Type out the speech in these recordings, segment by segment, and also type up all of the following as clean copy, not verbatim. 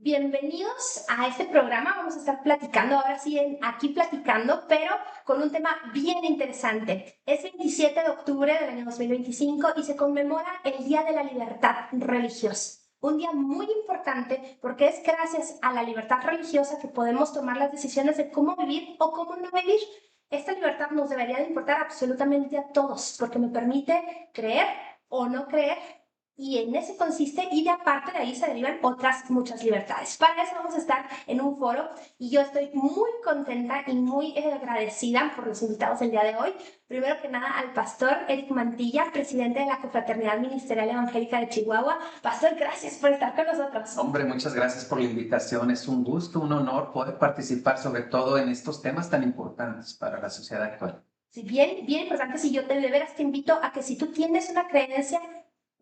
Bienvenidos a este programa. Vamos a estar platicando, ahora sí, aquí platicando, pero con un tema bien interesante. Es 27 de octubre del año 2025 y se conmemora el Día de la Libertad Religiosa. Un día muy importante porque es gracias a la libertad religiosa que podemos tomar las decisiones de cómo vivir o cómo no vivir. Esta libertad nos debería de importar absolutamente a todos porque me permite creer o no creer, y en eso consiste, y de aparte de ahí se derivan otras muchas libertades. Para eso vamos a estar en un foro y yo estoy muy contenta y muy agradecida por los invitados del día de hoy. Primero que nada al pastor Eric Mantilla, presidente de la Confraternidad Ministerial Evangélica de Chihuahua. Pastor, gracias por estar con nosotros. Hombre, muchas gracias por la invitación. Es un gusto, un honor poder participar sobre todo en estos temas tan importantes para la sociedad actual. Sí, bien, bien importante. Si yo de veras te invito a que si tú tienes una creencia,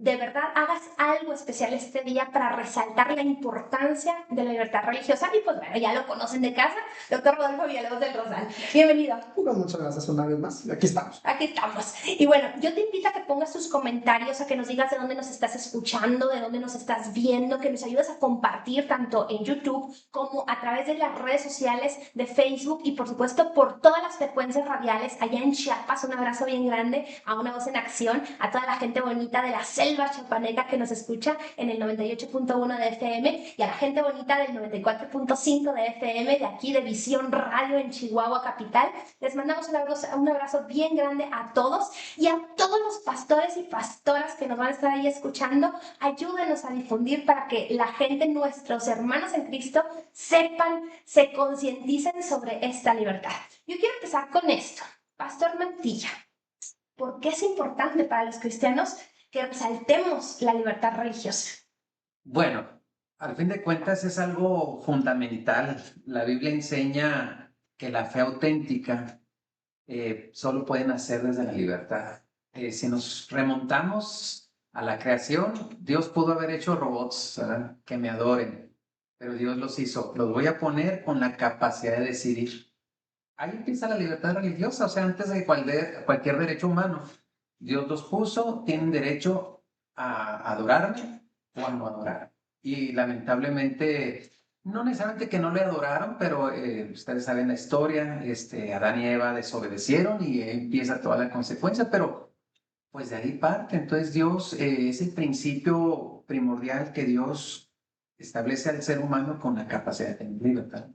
de verdad hagas algo especial este día para resaltar la importancia de la libertad religiosa. Y pues bueno, ya lo conocen de casa, doctor Rodolfo Villalobos del Rosal. Bienvenido. Pues muchas gracias una vez más. Aquí estamos. Aquí estamos. Y bueno, yo te invito a que pongas tus comentarios, a que nos digas de dónde nos estás escuchando, de dónde nos estás viendo, que nos ayudes a compartir tanto en YouTube como a través de las redes sociales de Facebook y por supuesto por todas las frecuencias radiales allá en Chiapas. Un abrazo bien grande a Una Voz en Acción, a toda la gente bonita de la selva chiapaneca que nos escucha en el 98.1 de FM y a la gente bonita del 94.5 de FM de aquí de Visión Radio en Chihuahua Capital. Les mandamos un abrazo bien grande a todos y a todos los pastores y pastoras que nos van a estar ahí escuchando. Ayúdenos a difundir para que la gente, nuestros hermanos en Cristo, sepan, se concienticen sobre esta libertad. Yo quiero empezar con esto. Pastor Mantilla, ¿por qué es importante para los cristianos que resaltemos la libertad religiosa? Bueno, al fin de cuentas es algo fundamental. La Biblia enseña que la fe auténtica solo puede nacer desde la libertad. Si nos remontamos a la creación, Dios pudo haber hecho robots, ¿verdad?, que me adoren, pero Dios los hizo. Los voy a poner con la capacidad de decidir. Ahí empieza la libertad religiosa, o sea, antes de cualquier derecho humano. Dios los puso, tienen derecho a adorarme o a no adorar. Y lamentablemente, no necesariamente que no le adoraron, pero ustedes saben la historia, Adán y Eva desobedecieron y empieza toda la consecuencia, pero pues de ahí parte. Entonces Dios es el principio primordial que Dios establece al ser humano con la capacidad de tener libertad.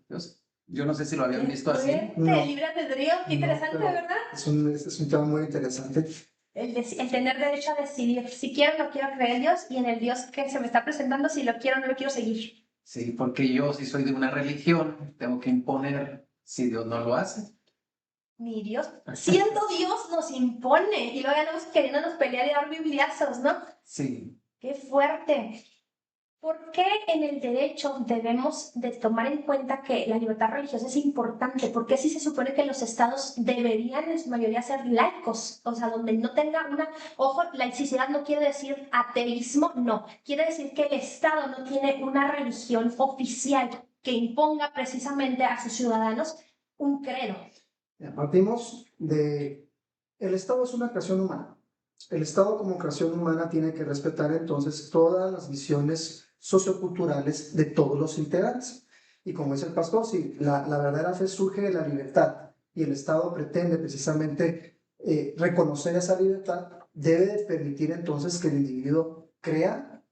Yo no sé si lo habían visto así. No. Libre albedrío, qué interesante, no, ¿verdad? Es un tema muy interesante. El tener derecho a decidir si quiero o no quiero creer en Dios y en el Dios que se me está presentando, si lo quiero o no lo quiero seguir. Sí, porque yo si soy de una religión, tengo que imponer si Dios no lo hace. Ni Dios, siendo Dios nos impone y luego andamos queriéndonos pelear y dar bibliazos, ¿no? Sí. ¡Qué fuerte! ¿Por qué en el derecho debemos de tomar en cuenta que la libertad religiosa es importante? ¿Por qué si se supone que los estados deberían en su mayoría ser laicos? O sea, donde no tenga una... Ojo, laicidad no quiere decir ateísmo, no. Quiere decir que el estado no tiene una religión oficial que imponga precisamente a sus ciudadanos un credo. Partimos de... El Estado es una creación humana. El Estado como creación humana tiene que respetar entonces todas las visiones socioculturales de todos los integrantes. Y como dice el pastor, sí, la verdadera fe surge de la libertad y el Estado pretende precisamente reconocer esa libertad, debe de permitir entonces que el individuo crea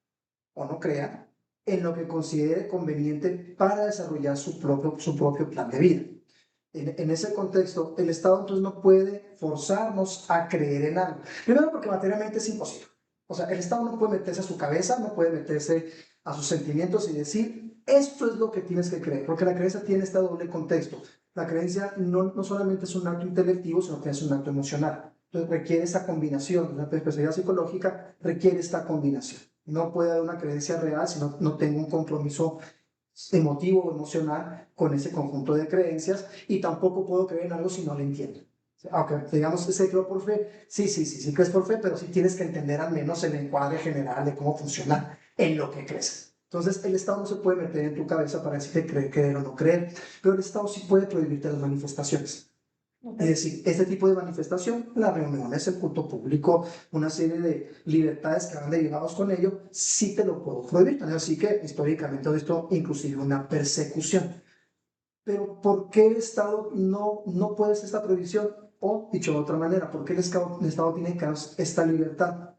o no crea en lo que considere conveniente para desarrollar su propio plan de vida. En ese contexto, el Estado entonces no puede forzarnos a creer en algo. Primero porque materialmente es imposible. O sea, el Estado no puede meterse a su cabeza, no puede meterse a sus sentimientos y decir, esto es lo que tienes que creer, porque la creencia tiene este doble contexto. La creencia no solamente es un acto intelectivo, sino que es un acto emocional. Entonces requiere esa combinación, la perspectiva psicológica requiere esta combinación. No puede haber una creencia real si no tengo un compromiso emotivo o emocional con ese conjunto de creencias, y tampoco puedo creer en algo si no lo entiendo. Aunque digamos que se creo por fe, sí crees por fe, pero sí tienes que entender al menos el encuadre general de cómo funciona en lo que crees. Entonces el Estado no se puede meter en tu cabeza para decirte creer o no creer, pero el Estado sí puede prohibirte las manifestaciones. Es decir, este tipo de manifestación, las reuniones, el culto público, una serie de libertades que van derivados con ello, sí te lo puedo prohibir. Así que históricamente esto inclusive una persecución. Pero ¿por qué el Estado no puede hacer esta prohibición? O, dicho de otra manera, ¿por qué el Estado tiene que dar esta libertad?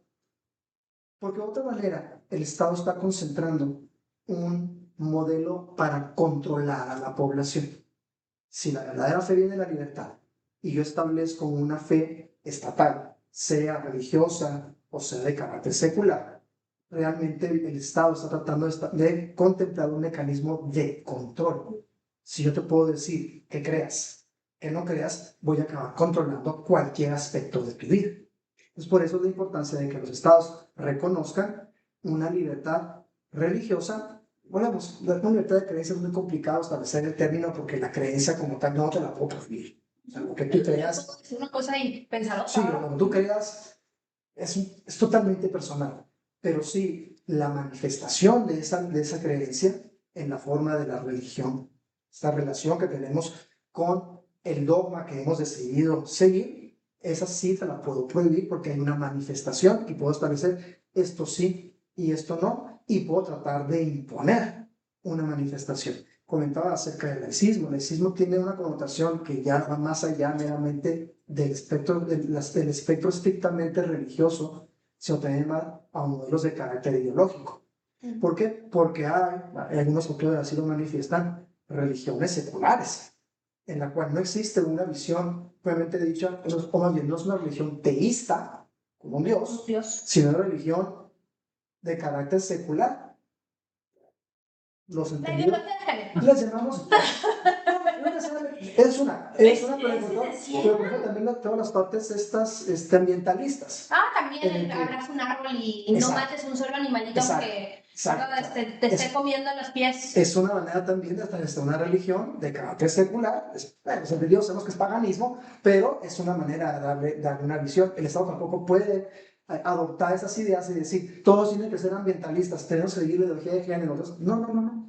Porque de otra manera, el Estado está concentrando un modelo para controlar a la población. Si la verdadera fe viene de la libertad y yo establezco una fe estatal, sea religiosa o sea de carácter secular, realmente el Estado está tratando de contemplar un mecanismo de control. Si yo te puedo decir que creas, que no creas, voy a acabar controlando cualquier aspecto de tu vida. Es por eso la importancia de que los estados reconozcan una libertad religiosa. Volvemos, la libertad de creencia es muy complicado establecer el término porque la creencia como tal no te la puedo prohibir. O sea, lo que tú creas. Puedo decir una cosa y pensar otra. Sí, lo que tú creas es totalmente personal. Pero sí, la manifestación de esa creencia en la forma de la religión, esta relación que tenemos con el dogma que hemos decidido seguir, esa sí te la puedo prohibir porque hay una manifestación y puedo establecer esto sí y esto no, y puedo tratar de imponer una manifestación. Comentaba acerca del laicismo. El laicismo tiene una connotación que ya va más allá meramente del espectro estrictamente religioso, sino también va a modelos de carácter ideológico. ¿Por qué? Porque hay algunos autores así lo manifiestan, religiones seculares, en la cual no existe una visión propiamente dicha, o más bien no es una religión teísta, como un Dios, sino una religión de carácter secular. Los entendidos las llamamos. Es una, pero por ejemplo también todas las partes estas ambientalistas. También abras un árbol y no mates un solo animalito que te esté comiendo los pies. Es una manera también de establecer una religión de carácter secular. Bueno, los entendidos sabemos que es paganismo, pero es una manera de darle una visión. El Estado tampoco puede adoptar esas ideas y decir, todos tienen que ser ambientalistas, tenemos que seguir la ideología de género. No.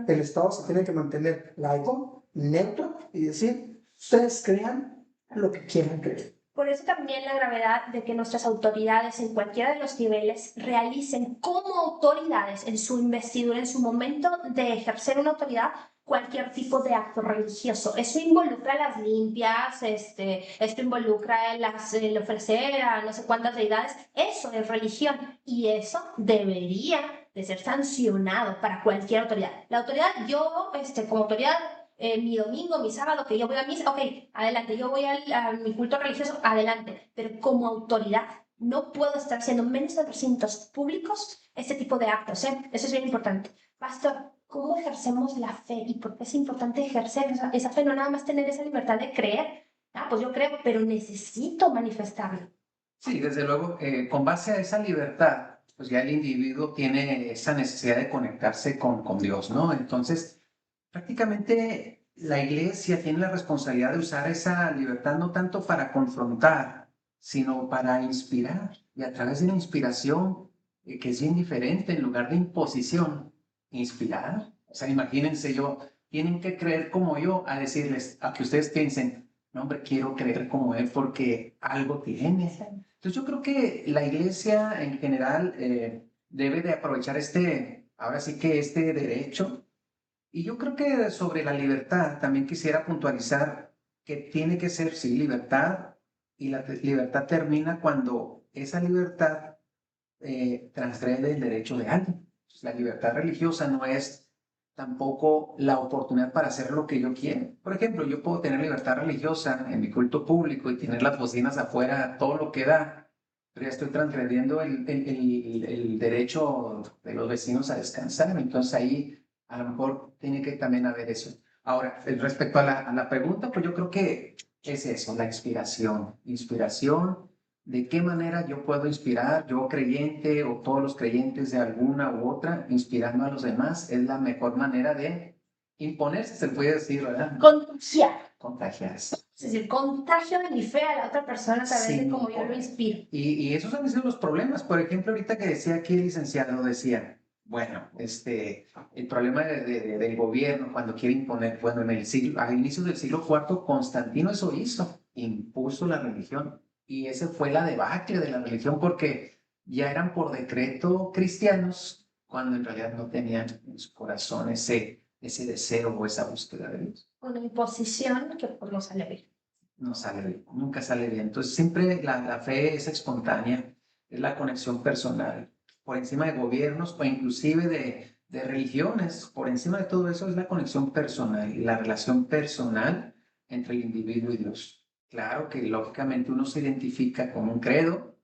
El Estado se tiene que mantener laico, neutro y decir, ustedes crean lo que quieran creer. Por eso también la gravedad de que nuestras autoridades en cualquiera de los niveles realicen como autoridades en su investidura, en su momento de ejercer una autoridad, cualquier tipo de acto religioso. Eso involucra las limpias, esto involucra el ofrecer a no sé cuántas deidades. Eso es religión y eso debería de ser sancionado para cualquier autoridad. La autoridad, yo como autoridad, mi domingo, mi sábado, que yo voy a misa, ok, adelante, yo voy a mi culto religioso, adelante, pero como autoridad no puedo estar haciendo menos de recintos públicos este tipo de actos, eso es bien importante. Pastor, ¿cómo ejercemos la fe y por qué es importante ejercer esa fe? No nada más tener esa libertad de creer, pues yo creo, pero necesito manifestarlo. Sí, desde luego, con base a esa libertad, pues ya el individuo tiene esa necesidad de conectarse con Dios, ¿no? Entonces, prácticamente la iglesia tiene la responsabilidad de usar esa libertad no tanto para confrontar, sino para inspirar. Y a través de la inspiración, que es bien diferente, en lugar de imposición, inspirar. O sea, imagínense tienen que creer como yo, a decirles, a que ustedes piensen, no, hombre, quiero creer como él porque algo tiene. Entonces yo creo que la iglesia en general debe de aprovechar ahora sí que este derecho. Y yo creo que sobre la libertad también quisiera puntualizar que tiene que ser, sí, libertad, y la libertad termina cuando esa libertad transgrede el derecho de alguien. Entonces, la libertad religiosa no es tampoco la oportunidad para hacer lo que yo quiero. Por ejemplo, yo puedo tener libertad religiosa en mi culto público y tener las bocinas afuera, todo lo que da, pero ya estoy transgrediendo el derecho de los vecinos a descansar. Entonces ahí a lo mejor tiene que también haber eso. Ahora, respecto a la pregunta, pues yo creo que es eso, la inspiración. Inspiración, ¿de qué manera yo puedo inspirar, yo creyente o todos los creyentes de alguna u otra, inspirando a los demás? Es la mejor manera de imponerse, se puede decir, ¿verdad? Contagiarse. Es decir, contagio de mi fe a la otra persona a través de cómo yo lo inspiro. Y esos han sido los problemas. Por ejemplo, ahorita que decía aquí el licenciado, decía, Bueno, el problema del gobierno cuando quiere imponer, bueno, a inicios del siglo IV, Constantino eso hizo, impuso la religión. Y ese fue la debacle de la religión porque ya eran por decreto cristianos cuando en realidad no tenían en su corazón ese deseo o esa búsqueda de Dios. Una imposición que pues no sale bien. No sale bien, nunca sale bien. Entonces siempre la fe es espontánea, es la conexión personal, por encima de gobiernos o inclusive de religiones, por encima de todo eso es la conexión personal y la relación personal entre el individuo y Dios. Claro que lógicamente uno se identifica con un credo.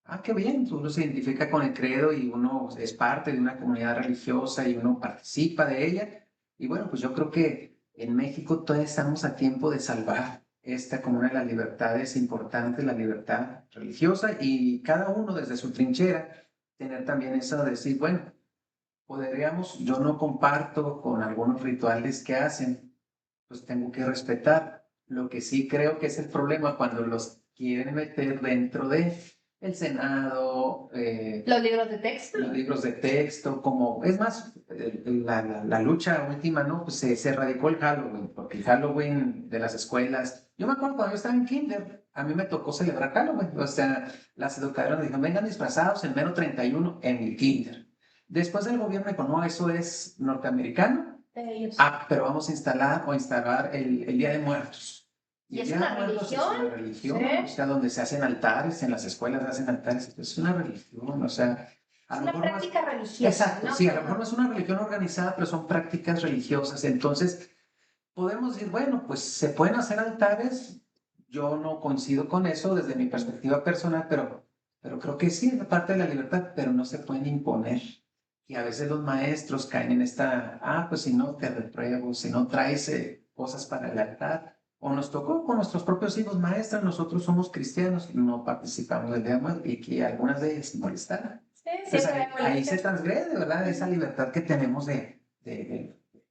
Ah, qué bien, uno se identifica con el credo y uno es parte de una comunidad religiosa y uno participa de ella. Y bueno, pues yo creo que en México todavía estamos a tiempo de salvar esta como una de las libertades importantes, la libertad religiosa, y cada uno desde su trinchera tener también eso de decir, bueno, podríamos, yo no comparto con algunos rituales que hacen, pues tengo que respetar. Lo que sí creo que es el problema cuando los quieren meter dentro de el Senado, Los libros de texto. los libros de texto, como, es más, la lucha última, ¿no? Pues se erradicó el Halloween, porque el Halloween de las escuelas, yo me acuerdo cuando yo estaba en kinder, a mí me tocó celebrar Halloween, o sea, las educadoras dijeron, vengan disfrazados en mero 31 en el kinder. Después el gobierno dijo, no, eso es norteamericano. Pero vamos a instalar el Día de Muertos. Y el es Día una de Muertos es una religión, sí. o sea, donde se hacen altares, en las escuelas se hacen altares, es una religión, o sea, es una práctica religiosa. Exacto, ¿no? sí, a lo mejor no es una religión organizada, pero son prácticas religiosas. Entonces, podemos decir, bueno, pues se pueden hacer altares, yo no coincido con eso desde mi perspectiva personal, pero creo que sí, es parte de la libertad, pero no se pueden imponer. Y a veces los maestros caen en pues si no te repruebo, si no traes cosas para el altar. O nos tocó con nuestros propios hijos, maestras, nosotros somos cristianos, no participamos del Día de Muertos y que algunas de ellas molestaran. Sí, Entonces ahí se transgrede, ¿verdad? Esa libertad que tenemos de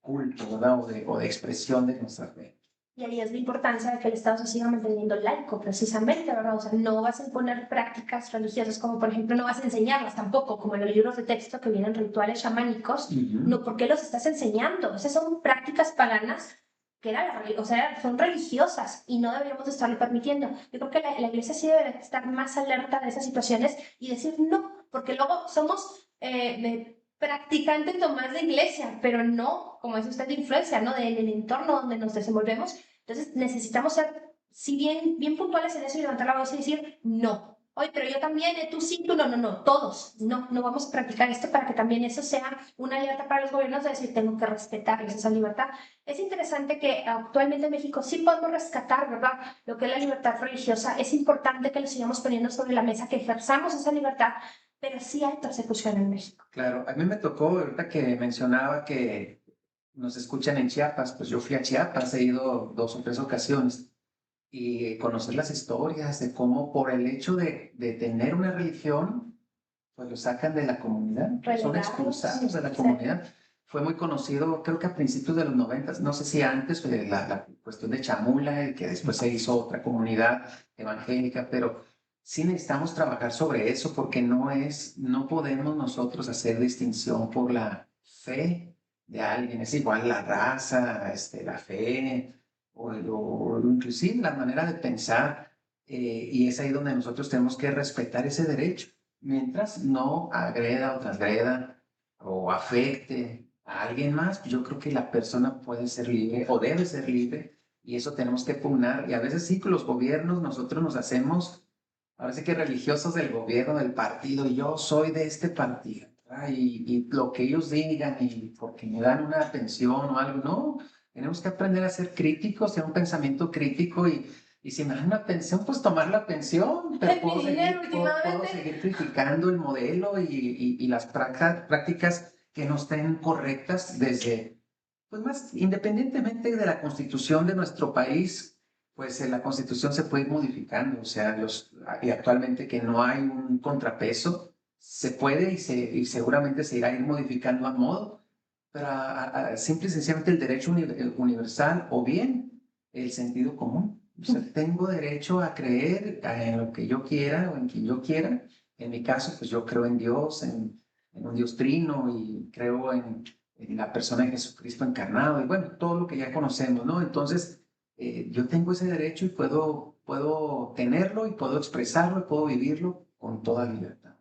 culto, ¿verdad? O de expresión de nuestra fe. Y ahí es la importancia de que el Estado se siga manteniendo laico, precisamente, ¿verdad? O sea, no vas a imponer prácticas religiosas como, por ejemplo, no vas a enseñarlas tampoco, como en los libros de texto que vienen rituales chamánicos. No, ¿por qué los estás enseñando? Esas son prácticas paganas que o sea, son religiosas y no deberíamos estarle permitiendo. Yo creo que la iglesia sí debe estar más alerta de esas situaciones y decir no, porque luego somos practicante Tomás de iglesia, pero no, como es usted, de influencia, ¿no? Del entorno donde nos desenvolvemos. Entonces necesitamos ser, si bien puntuales en eso y levantar la voz y decir, no. Oye, pero yo también, tú sí, tú no, todos, no vamos a practicar esto para que también eso sea una alerta para los gobiernos de decir, tengo que respetarles esa libertad. Es interesante que actualmente en México sí podemos rescatar, ¿verdad? Lo que es la libertad religiosa. Es importante que lo sigamos poniendo sobre la mesa, que ejerzamos esa libertad, pero sí hay persecución en México. Claro, a mí me tocó, ahorita que mencionaba que nos escuchan en Chiapas, pues yo fui a Chiapas, he ido 2 o 3 ocasiones, y conocer las historias de cómo por el hecho de tener una religión, pues lo sacan de la comunidad, son expulsados de la comunidad. Fue muy conocido, creo que a principios de los 90, no sé si antes, la cuestión de Chamula, que después se hizo otra comunidad evangélica, pero sí necesitamos trabajar sobre eso porque no podemos nosotros hacer distinción por la fe de alguien, es igual la raza, la fe, o inclusive la manera de pensar, y es ahí donde nosotros tenemos que respetar ese derecho, mientras no agreda o transgreda o afecte a alguien más, yo creo que la persona puede ser libre o debe ser libre, y eso tenemos que pugnar, y a veces sí, con los gobiernos nosotros nos hacemos, ahora sí que religiosos del gobierno, del partido, yo soy de este partido, y lo que ellos digan, y porque me dan una pensión o algo, no, tenemos que aprender a ser críticos, tener un pensamiento crítico y si me dan una pensión, pues tomar la pensión, pero puedo seguir criticando el modelo y las prácticas que no estén correctas desde, pues más independientemente de la constitución de nuestro país, pues la constitución se puede ir modificando, o sea, y actualmente que no hay un contrapeso, se puede y seguramente se irá a ir modificando a modo, pero simple y sencillamente el derecho universal o bien el sentido común. O sea, tengo derecho a creer en lo que yo quiera o en quien yo quiera. En mi caso, pues yo creo en Dios, en en un Dios trino y creo en la persona de Jesucristo encarnado y bueno, todo lo que ya conocemos, ¿no? Entonces, yo tengo ese derecho y puedo tenerlo y puedo expresarlo y puedo vivirlo con toda libertad.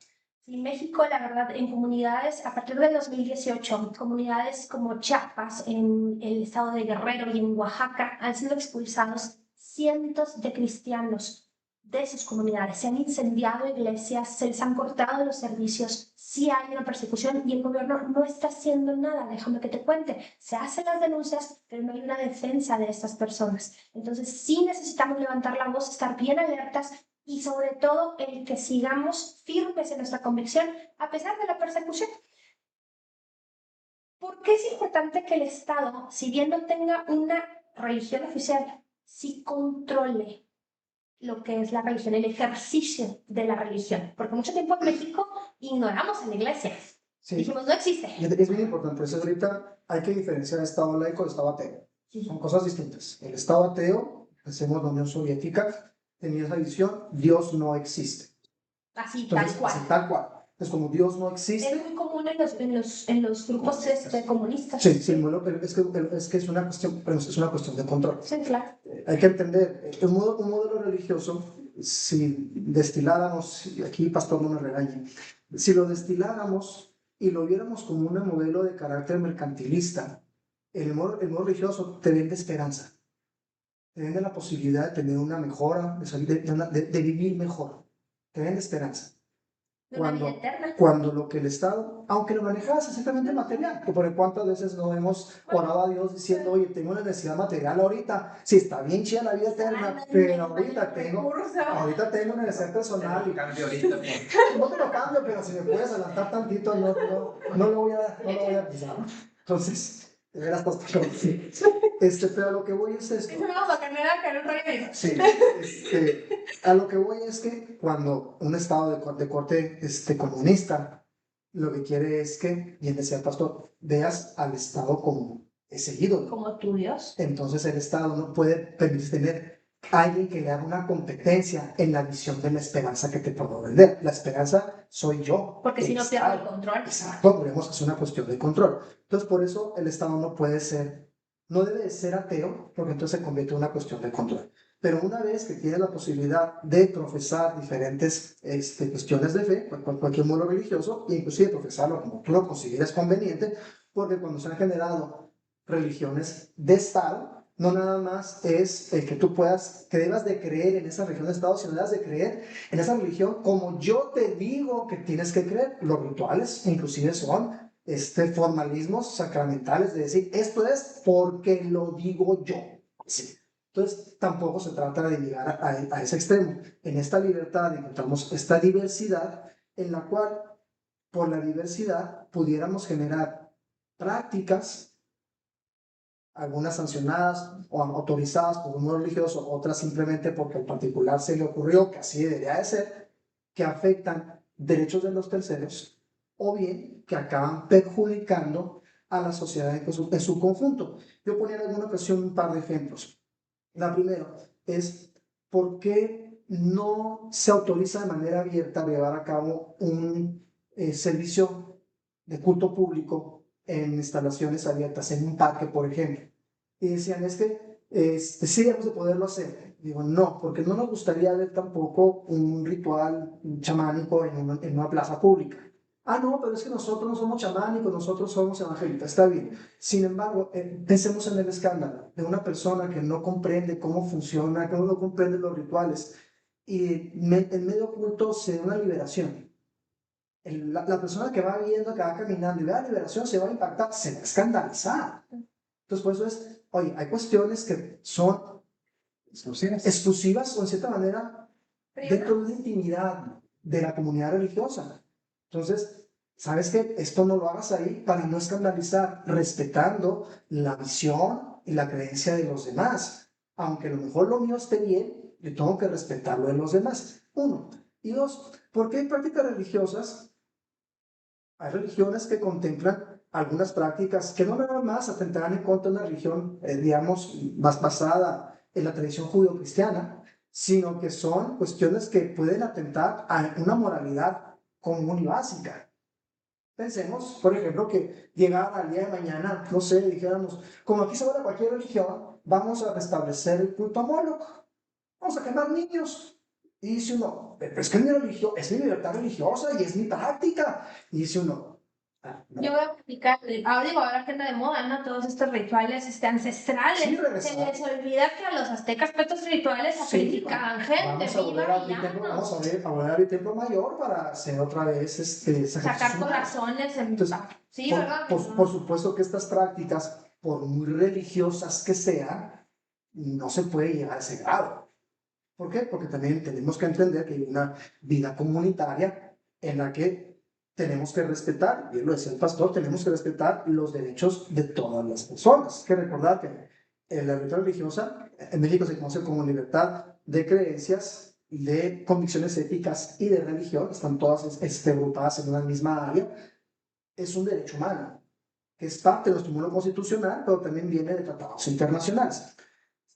Sí, México, la verdad, en comunidades, a partir del 2018, comunidades como Chiapas, en el estado de Guerrero y en Oaxaca, han sido expulsados cientos de cristianos de sus comunidades. Se han incendiado iglesias, se les han cortado los servicios, sí hay una persecución y el gobierno no está haciendo nada. Déjame que te cuente. Se hacen las denuncias, pero no hay una defensa de estas personas. Entonces, sí necesitamos levantar la voz, estar bien alertas y sobre todo el que sigamos firmes en nuestra convicción a pesar de la persecución. ¿Por qué es importante que el Estado, si bien no tenga una religión oficial, sí controle lo que es la religión, el ejercicio de la religión? Porque mucho tiempo en México ignoramos a la iglesia. Sí. Dijimos, no existe. Es bien importante, eso ahorita hay que diferenciar Estado laico de Estado ateo. Son cosas distintas. El Estado ateo, pensemos la Unión Soviética, tenía esa visión, Dios no existe. Así, Entonces, tal cual. así, tal cual. Es como Dios no existe. Es muy común en los grupos comunistas. Sí, sí, bueno, pero es que es una cuestión, pero es una cuestión de control. Sí, claro. Hay que entender, un modelo religioso, si destiláramos, y aquí pastor no me regañe, si lo destiláramos y lo viéramos como un modelo de carácter mercantilista, el modelo religioso te vende esperanza, te vende la posibilidad de tener una mejora, de, salir de vivir mejor, te vende esperanza. Cuando lo que el Estado, aunque lo manejaba exactamente material, que por cuántas veces no hemos orado a Dios diciendo, oye, tengo una necesidad material ahorita, sí, está bien chida la vida eterna, pero ahorita tengo una necesidad personal. Te lo cambio ahorita. No te lo cambio, pero si me puedes adelantar tantito, no lo voy a pisar. Entonces, de veras, pero a lo que voy es esto. Eso me vamos a cambiar a Carol Reyes. Sí, a lo que voy es que cuando un Estado de corte comunista lo que quiere es que, bien decía el pastor, veas al Estado como ese ídolo. Como tu Dios. Entonces el Estado no puede permitir tener a alguien que le haga una competencia en la visión de la esperanza que te puedo vender. La esperanza soy yo. Porque si no pierdo el control. Exacto, podemos hacer una cuestión de control. Entonces por eso el Estado no debe de ser ateo, porque entonces se convierte en una cuestión de control. Pero una vez que tiene la posibilidad de profesar diferentes cuestiones de fe, cualquier modo religioso, e inclusive profesarlo como tú lo consideres conveniente, porque cuando se han generado religiones de Estado, no nada más es el que tú que debas de creer en esa religión de Estado, sino debas de creer en esa religión como yo te digo que tienes que creer. Los rituales inclusive son formalismos sacramentales de decir, esto es porque lo digo yo. Sí. Entonces, tampoco se trata de llegar a ese extremo. En esta libertad encontramos esta diversidad en la cual, por la diversidad, pudiéramos generar prácticas, algunas sancionadas o autorizadas por un modo religioso, otras simplemente porque al particular se le ocurrió que así debería de ser, que afectan derechos de los terceros, o bien que acaban perjudicando a la sociedad en su conjunto. Yo ponía en alguna ocasión un par de ejemplos. La primera es por qué no se autoriza de manera abierta llevar a cabo un servicio de culto público en instalaciones abiertas, en un parque, por ejemplo. Y decían, es que sí debemos de poderlo hacer. Digo, no, porque no nos gustaría ver tampoco un ritual chamánico en una plaza pública. Ah, no, pero es que nosotros no somos chamánicos, nosotros somos evangélicos, está bien. Sin embargo, pensemos en el escándalo de una persona que no comprende cómo funciona, que no comprende los rituales, y en medio oculto se da una liberación. La persona que va viendo, que va caminando y ve la liberación se va a impactar, se va a escandalizar. Entonces, por eso oye, hay cuestiones que son exclusivas o en cierta manera dentro de la intimidad de la comunidad religiosa. Entonces, ¿sabes qué? Esto no lo hagas ahí para no escandalizar, respetando la visión y la creencia de los demás. Aunque a lo mejor lo mío esté bien, yo tengo que respetar lo de los demás. Uno. Y dos, ¿por qué hay prácticas religiosas? Hay religiones que contemplan algunas prácticas que no nada más atentarán en contra de una religión, digamos, más basada en la tradición judío-cristiana, sino que son cuestiones que pueden atentar a una moralidad común y básica. Pensemos, por ejemplo, que llegara al día de mañana, no sé, dijéramos, como aquí se va a cualquier religión, vamos a restablecer el culto a Moloch, vamos a quemar niños. Y dice uno, pero es que es mi religión, es mi libertad religiosa y es mi práctica. Y dice uno, no. Yo voy a explicar, ahora digo, ahora que anda de moda, ¿no? Todos estos rituales ancestrales. Sí, Se regresar. les olvida que a los aztecas para estos rituales Sí, sacrificaban gente, vamos a volver viva a abrir templo, villanos. a volver a abrir templo mayor para hacer otra vez Sacar sacrificios humanos. corazones en... Entonces, Sí, ¿verdad? por supuesto que estas prácticas, por muy religiosas que sean, no se puede llegar a ese grado. ¿Por qué? Porque también tenemos que entender que hay una vida comunitaria en la que tenemos que respetar, bien lo decía el pastor, tenemos que respetar los derechos de todas las personas. Hay que recordar que en la libertad religiosa, en México se conoce como libertad de creencias, de convicciones éticas y de religión, están todas agrupadas en una misma área. Es un derecho humano, que es parte de nuestro mundo constitucional, pero también viene de tratados internacionales.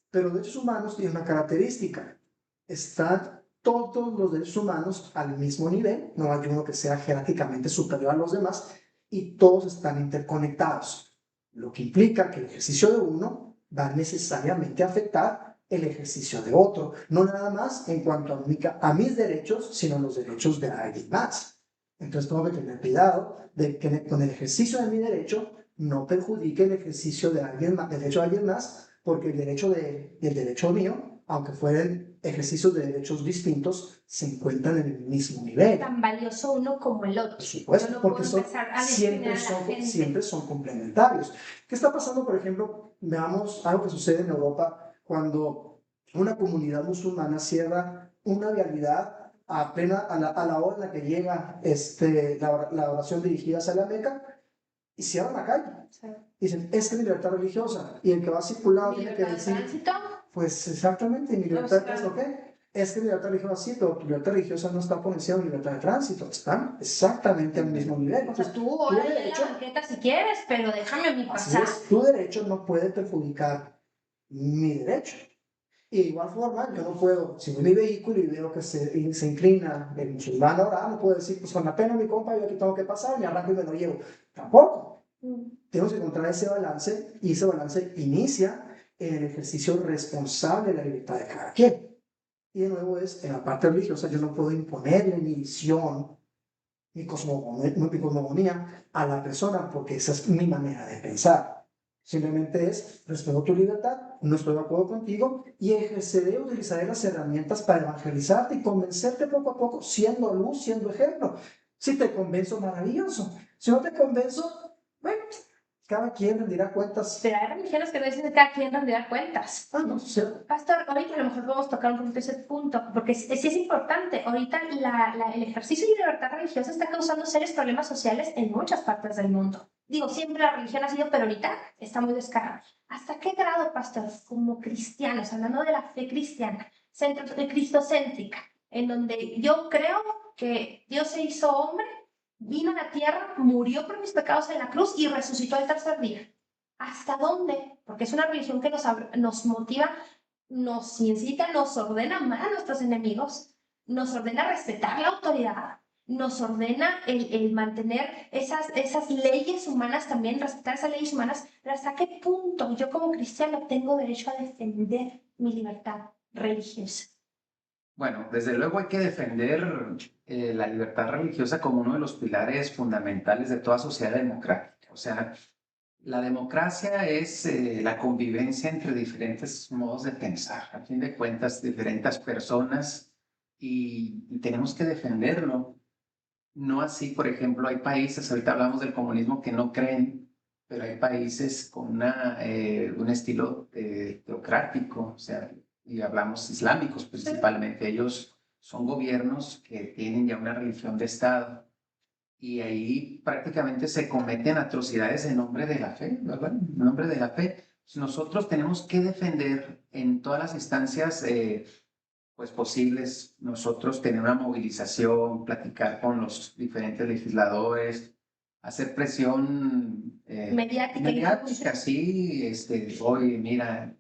Pero los derechos humanos tienen una característica: están todos los derechos humanos al mismo nivel, no hay uno que sea jerárquicamente superior a los demás, y todos están interconectados, lo que implica que el ejercicio de uno va necesariamente a afectar el ejercicio de otro, no nada más en cuanto a mis derechos, sino los derechos de alguien más. Entonces tengo que tener cuidado de que con el ejercicio de mi derecho no perjudique el ejercicio de alguien más, el derecho de alguien más, porque el derecho de él y el derecho mío, aunque fueran ejercicios de derechos distintos, se encuentran en el mismo nivel. Tan valioso uno como el otro. Por supuesto, no porque siempre son complementarios. ¿Qué está pasando, por ejemplo? Veamos algo que sucede en Europa cuando una comunidad musulmana cierra una vialidad apenas a la hora en la que llega la oración dirigida hacia la Meca, y cierran la calle. Sí. Dicen, es que mi libertad religiosa, y el que va circulando tiene que decir, tránsito? Pues exactamente, mi libertad es lo que es que mi libertad religiosa sí, pero tu libertad religiosa no está por encima de mi libertad de tránsito, están exactamente al mismo nivel. O sea, tú órale en la banqueta si quieres, pero déjame a mí pasar. Tu derecho no puede perjudicar mi derecho. Y de igual forma, yo no puedo, si voy en mi vehículo y veo que se inclina el musulmán ahora, no puedo decir, pues con la pena mi compa, yo aquí tengo que pasar, me arranco y me lo llevo. Tampoco. Tenemos que encontrar ese balance, y ese balance inicia en el ejercicio responsable de la libertad de cada quien. Y de nuevo en la parte religiosa, yo no puedo imponerle mi visión, mi cosmogonía a la persona, porque esa es mi manera de pensar. Simplemente es, respeto tu libertad, no estoy de acuerdo contigo, y ejerceré, utilizaré las herramientas para evangelizarte y convencerte poco a poco, siendo luz, siendo ejemplo. Si te convenzo, maravilloso. Si no te convenzo, bueno, cada quien rendirá cuentas. Pero hay religiones que no dicen que cada quien rendirá cuentas. Ah, no, sí. Pastor, ahorita a lo mejor podemos tocar un poquito ese punto, porque sí es importante. Ahorita el ejercicio de libertad religiosa está causando serios problemas sociales en muchas partes del mundo. Digo, siempre la religión ha sido, pero ahorita está muy descarada. ¿Hasta qué grado, pastor, como cristianos, hablando de la fe cristiana, cristocéntrica, en donde yo creo que Dios se hizo hombre, vino a la tierra, murió por mis pecados en la cruz y resucitó al tercer día? ¿Hasta dónde? Porque es una religión que nos motiva, nos incita, nos ordena amar a nuestros enemigos, nos ordena respetar la autoridad, nos ordena el mantener esas leyes humanas también, respetar esas leyes humanas, pero ¿hasta qué punto yo como cristiano tengo derecho a defender mi libertad religiosa? Bueno, desde luego hay que defender la libertad religiosa como uno de los pilares fundamentales de toda sociedad democrática. O sea, la democracia es la convivencia entre diferentes modos de pensar, a fin de cuentas, diferentes personas, y tenemos que defenderlo. No así, por ejemplo, hay países, ahorita hablamos del comunismo, que no creen, pero hay países con un estilo teocrático, o sea, y hablamos islámicos principalmente. Ellos son gobiernos que tienen ya una religión de Estado, y ahí prácticamente se cometen atrocidades en nombre de la fe, ¿verdad? En nombre de la fe. Nosotros tenemos que defender en todas las instancias pues posibles, nosotros tener una movilización, platicar con los diferentes legisladores, hacer presión mediática, sí, oye, mira,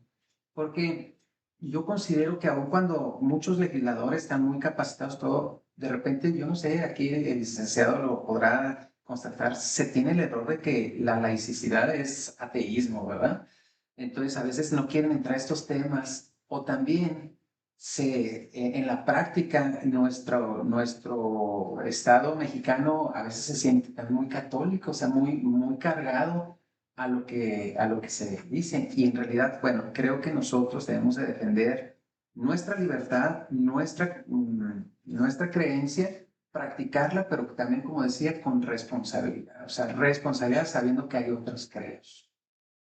porque yo considero que aun cuando muchos legisladores están muy capacitados, todo, de repente, yo no sé, aquí el licenciado lo podrá constatar, se tiene el error de que la laicidad es ateísmo, ¿verdad? Entonces a veces no quieren entrar a estos temas o también en la práctica nuestro Estado mexicano a veces se siente muy católico, o sea, muy cargado a lo que se dice. Y en realidad, bueno, creo que nosotros debemos de defender nuestra libertad, nuestra creencia, practicarla, pero también, como decía, con responsabilidad. O sea, responsabilidad sabiendo que hay otros creos.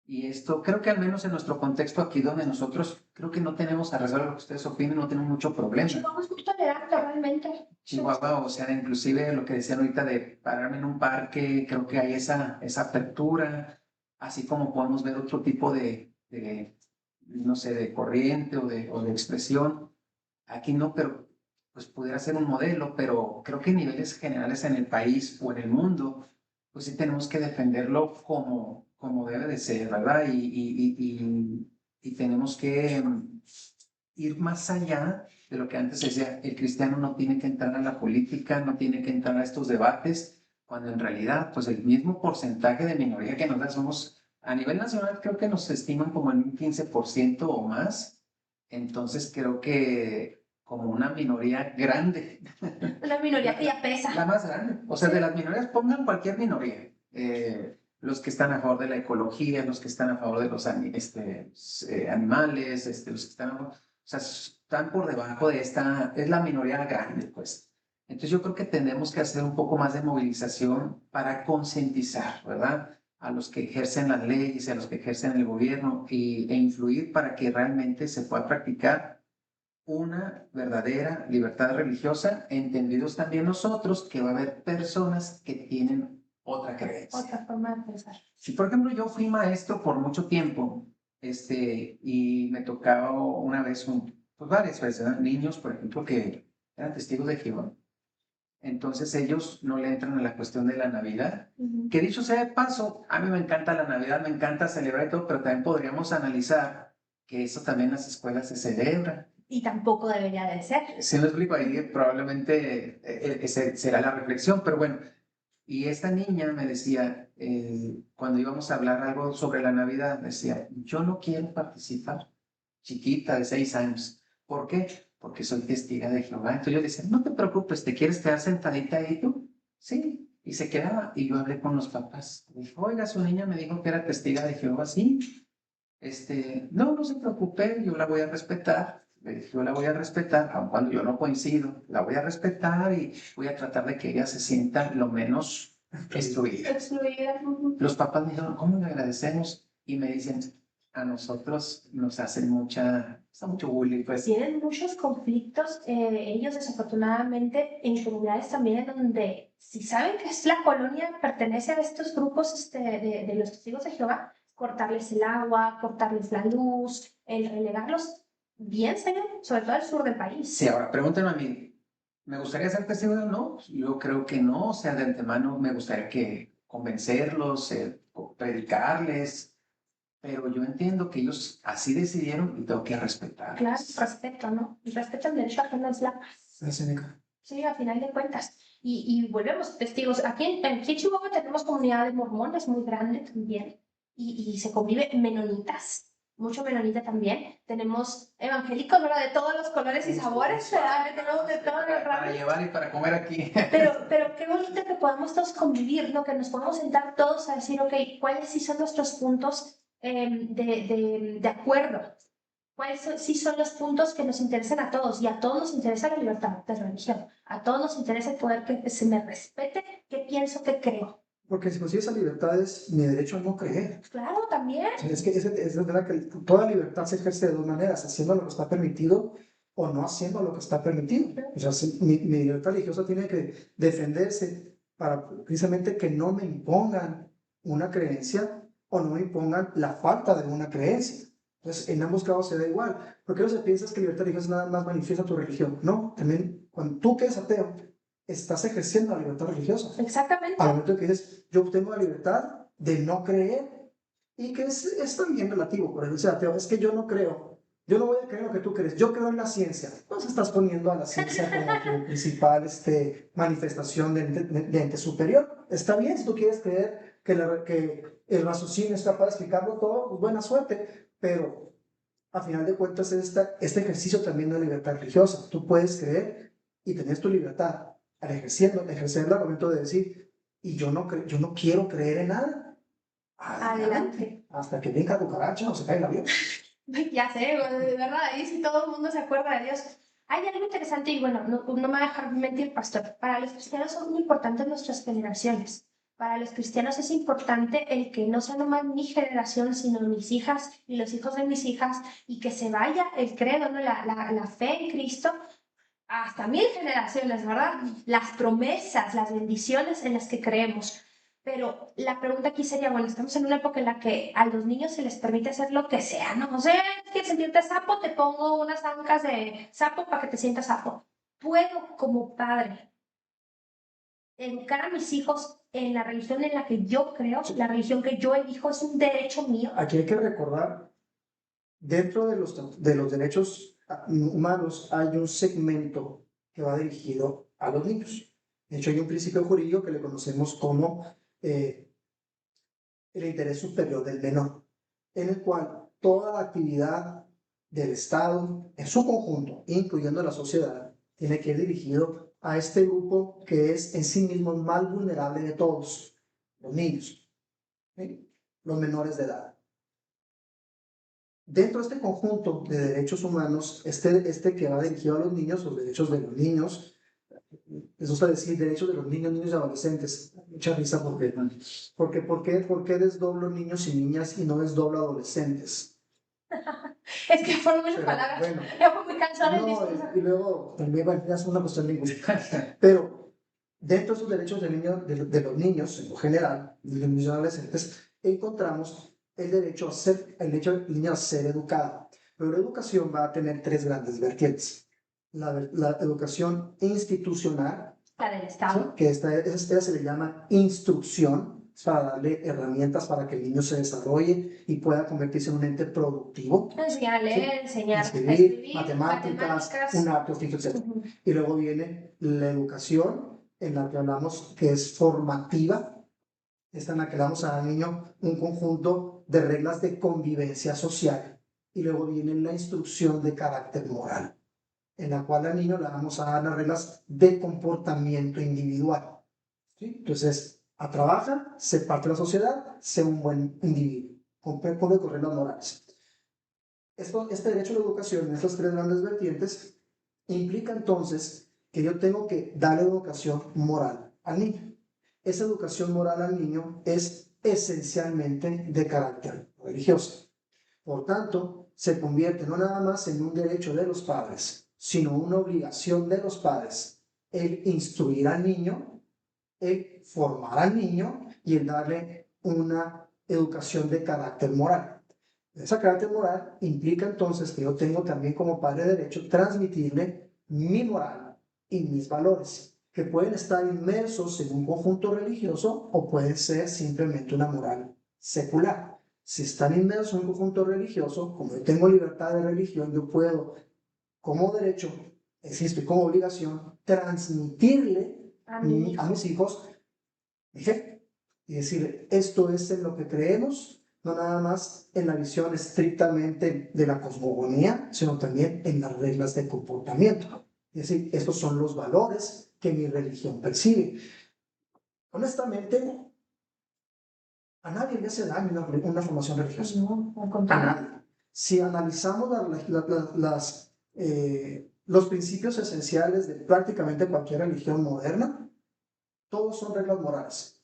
Y esto, creo que al menos en nuestro contexto aquí donde nosotros, creo que no tenemos, a reserva de lo que ustedes opinen, no tenemos mucho problema. Chihuahua es muy tolerante realmente. Chihuahua, o sea, inclusive lo que decían ahorita de pararme en un parque, creo que hay esa apertura, así como podemos ver otro tipo no sé, de corriente o de expresión. Aquí no, pero pues pudiera ser un modelo, pero creo que en niveles generales en el país o en el mundo, pues sí tenemos que defenderlo como debe de ser, ¿verdad? Y tenemos que ir más allá de lo que antes se decía, el cristiano no tiene que entrar a la política, no tiene que entrar a estos debates, cuando en realidad, pues el mismo porcentaje de minoría que nos da somos, a nivel nacional creo que nos estiman como en un 15% o más, entonces creo que como una minoría grande. Una minoría que ya pesa. La más grande. O sea, de las minorías, pongan cualquier minoría. Los que están a favor de la ecología, los que están a favor de los animales, los que están a favor, o sea, están por debajo de esta, es la minoría grande, pues. Entonces yo creo que tenemos que hacer un poco más de movilización para concientizar, ¿verdad? A los que ejercen las leyes, a los que ejercen el gobierno e influir para que realmente se pueda practicar una verdadera libertad religiosa, entendidos también nosotros que va a haber personas que tienen otra creencia. Otra forma de pensar. Si, por ejemplo, yo fui maestro por mucho tiempo, y me tocaba una vez, pues varias veces, ¿verdad? Niños, por ejemplo, que eran testigos de Jehová. Entonces ellos no le entran a la cuestión de la Navidad. Que dicho sea de paso, a mí me encanta la Navidad, me encanta celebrar y todo, pero también podríamos analizar que eso también en las escuelas se celebra. Y tampoco debería de ser. Si lo explico ahí, probablemente será la reflexión, pero bueno. Y esta niña me decía, cuando íbamos a hablar algo sobre la Navidad, decía, yo no quiero participar, chiquita de 6 años. ¿Por qué? Porque soy testiga de Jehová. Entonces yo decía, no te preocupes, ¿te quieres quedar sentadita ahí tú? Sí. Y se quedaba, y yo hablé con los papás. Dijo, oiga, su niña me dijo que era testiga de Jehová, sí. No se preocupe, yo la voy a respetar. Yo la voy a respetar, aun cuando yo no coincido, la voy a respetar y voy a tratar de que ella se sienta lo menos excluida. Los papás me dijeron, ¿cómo le agradecemos? Y me dicen, a nosotros nos hacen mucho bullying, pues. Tienen muchos conflictos, ellos desafortunadamente, en comunidades también en donde, si saben que es la colonia, pertenece a estos grupos de los testigos de Jehová, cortarles el agua, cortarles la luz, el relegarlos, bien serio, sobre todo al sur del país. Sí, ahora pregúntenme a mí, ¿me gustaría ser testigo de no? Yo creo que no, o sea, de antemano me gustaría que convencerlos, predicarles, pero yo entiendo que ellos así decidieron y tengo que respetar. Claro, respeto, ¿no? Y respeto el derecho a que no es la paz. Sí, a final de cuentas. Y volvemos, testigos. Aquí en Chihuahua tenemos comunidades mormonas muy grandes también. Y se convive menonitas, mucho menonita también. Tenemos evangélicos, ¿verdad? De todos los colores y sabores, ¿verdad? Tenemos de todo el para llevar y para comer aquí. Pero qué bonito que podamos todos convivir, ¿no? Que nos podamos sentar todos a decir, ok, ¿cuáles sí son nuestros puntos de acuerdo? ¿Cuáles sí son los puntos que nos interesan a todos? Y a todos nos interesa la libertad de religión. A todos nos interesa el poder que se me respete, qué pienso, qué creo. Porque si consigue esa libertad es mi derecho a no creer. Claro, también. O sea, es que es verdad que toda libertad se ejerce de dos maneras, haciendo lo que está permitido o no haciendo lo que está permitido. O sea, mi libertad religiosa tiene que defenderse para precisamente que no me impongan una creencia o no me impongan la falta de una creencia. Entonces, en ambos casos se da igual. Porque no se piensas que libertad religiosa nada más manifiesta tu religión. No, también cuando tú que eres ateo, estás ejerciendo la libertad religiosa. Exactamente. Al momento que dices, yo tengo la libertad de no creer, y que es también relativo, por ejemplo, ateo, es que yo no creo, Yo no voy a creer lo que tú crees, yo creo en la ciencia. Entonces estás poniendo a la ciencia como tu principal manifestación de ente superior. Está bien si tú quieres creer que el raciocinio es capaz de explicarlo todo, pues buena suerte, pero a final de cuentas este ejercicio también de libertad religiosa. Tú puedes creer y tener tu libertad al ejercer el argumento de decir, y yo no quiero creer en nada. Adelante. Hasta que venga cucaracha o se cae el avión. Ya sé, de verdad, ahí sí todo el mundo se acuerda de Dios. Hay algo interesante y bueno, no me va a dejar mentir, pastor. Para los cristianos son muy importantes nuestras generaciones. Para los cristianos es importante el que no sea nomás mi generación, sino mis hijas y los hijos de mis hijas, y que se vaya el credo, ¿no? La fe en Cristo hasta 1000 generaciones, ¿verdad? Las promesas, las bendiciones en las que creemos. Pero la pregunta aquí sería, bueno, estamos en una época en la que a los niños se les permite hacer lo que sea, ¿no? O sea, ¿quieres sentirte sapo? Te pongo unas ancas de sapo para que te sientas sapo. ¿Puedo, como padre, educar a mis hijos en la religión en la que yo creo? La religión que yo elijo es un derecho mío. Aquí hay que recordar, dentro de los derechos humanos hay un segmento que va dirigido a los niños. De hecho, hay un principio jurídico que le conocemos como el interés superior del menor, en el cual toda la actividad del Estado en su conjunto, incluyendo la sociedad, tiene que ir dirigido a este grupo que es en sí mismo el más vulnerable de todos, los niños, ¿sí? Los menores de edad. Dentro de este conjunto de derechos humanos, este que va dirigido a los niños, los derechos de los niños, les gusta decir derechos de los niños, niños y adolescentes. Mucha risa ¿por qué desdoblo niños y niñas y no desdoblo adolescentes? Es que fueron muchas palabras. Bueno, ya fue muy cansado el discurso. Y luego también, bueno, ya es una cuestión lingüística. Pero dentro de esos derechos de los niños, en lo general, de los niños y adolescentes, encontramos el derecho del niño a ser educado. Pero la educación va a tener tres grandes vertientes. La educación institucional, la del Estado, que esta se le llama instrucción, es para darle herramientas para que el niño se desarrolle y pueda convertirse en un ente productivo. Enseñar a leer, ¿sí? enseñar a escribir, matemáticas, un arte oficio, etc. Y luego viene la educación, en la que hablamos que es formativa, esta en la que le damos al niño un conjunto de reglas de convivencia social. Y luego viene la instrucción de carácter moral, en la cual al niño le vamos a dar las reglas de comportamiento individual. ¿Sí? Entonces, a trabajar, ser parte de la sociedad, ser un buen individuo, cumplir con las reglas morales. Este derecho a la educación en estas tres grandes vertientes implica entonces que yo tengo que darle educación moral al niño. Esa educación moral al niño es esencialmente de carácter religioso. Por tanto, se convierte no nada más en un derecho de los padres, sino una obligación de los padres el instruir al niño, el formar al niño y el darle una educación de carácter moral. Ese carácter moral implica entonces que yo tengo también como padre de derecho transmitirle mi moral y mis valores, que pueden estar inmersos en un conjunto religioso o pueden ser simplemente una moral secular. Si están inmersos en un conjunto religioso, como yo tengo libertad de religión, yo puedo, como derecho, insisto, y como obligación, transmitirle a mis hijos mi fe y decir, esto es en lo que creemos, no nada más en la visión estrictamente de la cosmogonía, sino también en las reglas de comportamiento. Es decir, estos son los valores que mi religión percibe. Honestamente, a nadie le hace daño una formación religiosa. No, a nadie. Si analizamos los principios esenciales de prácticamente cualquier religión moderna, todos son reglas morales.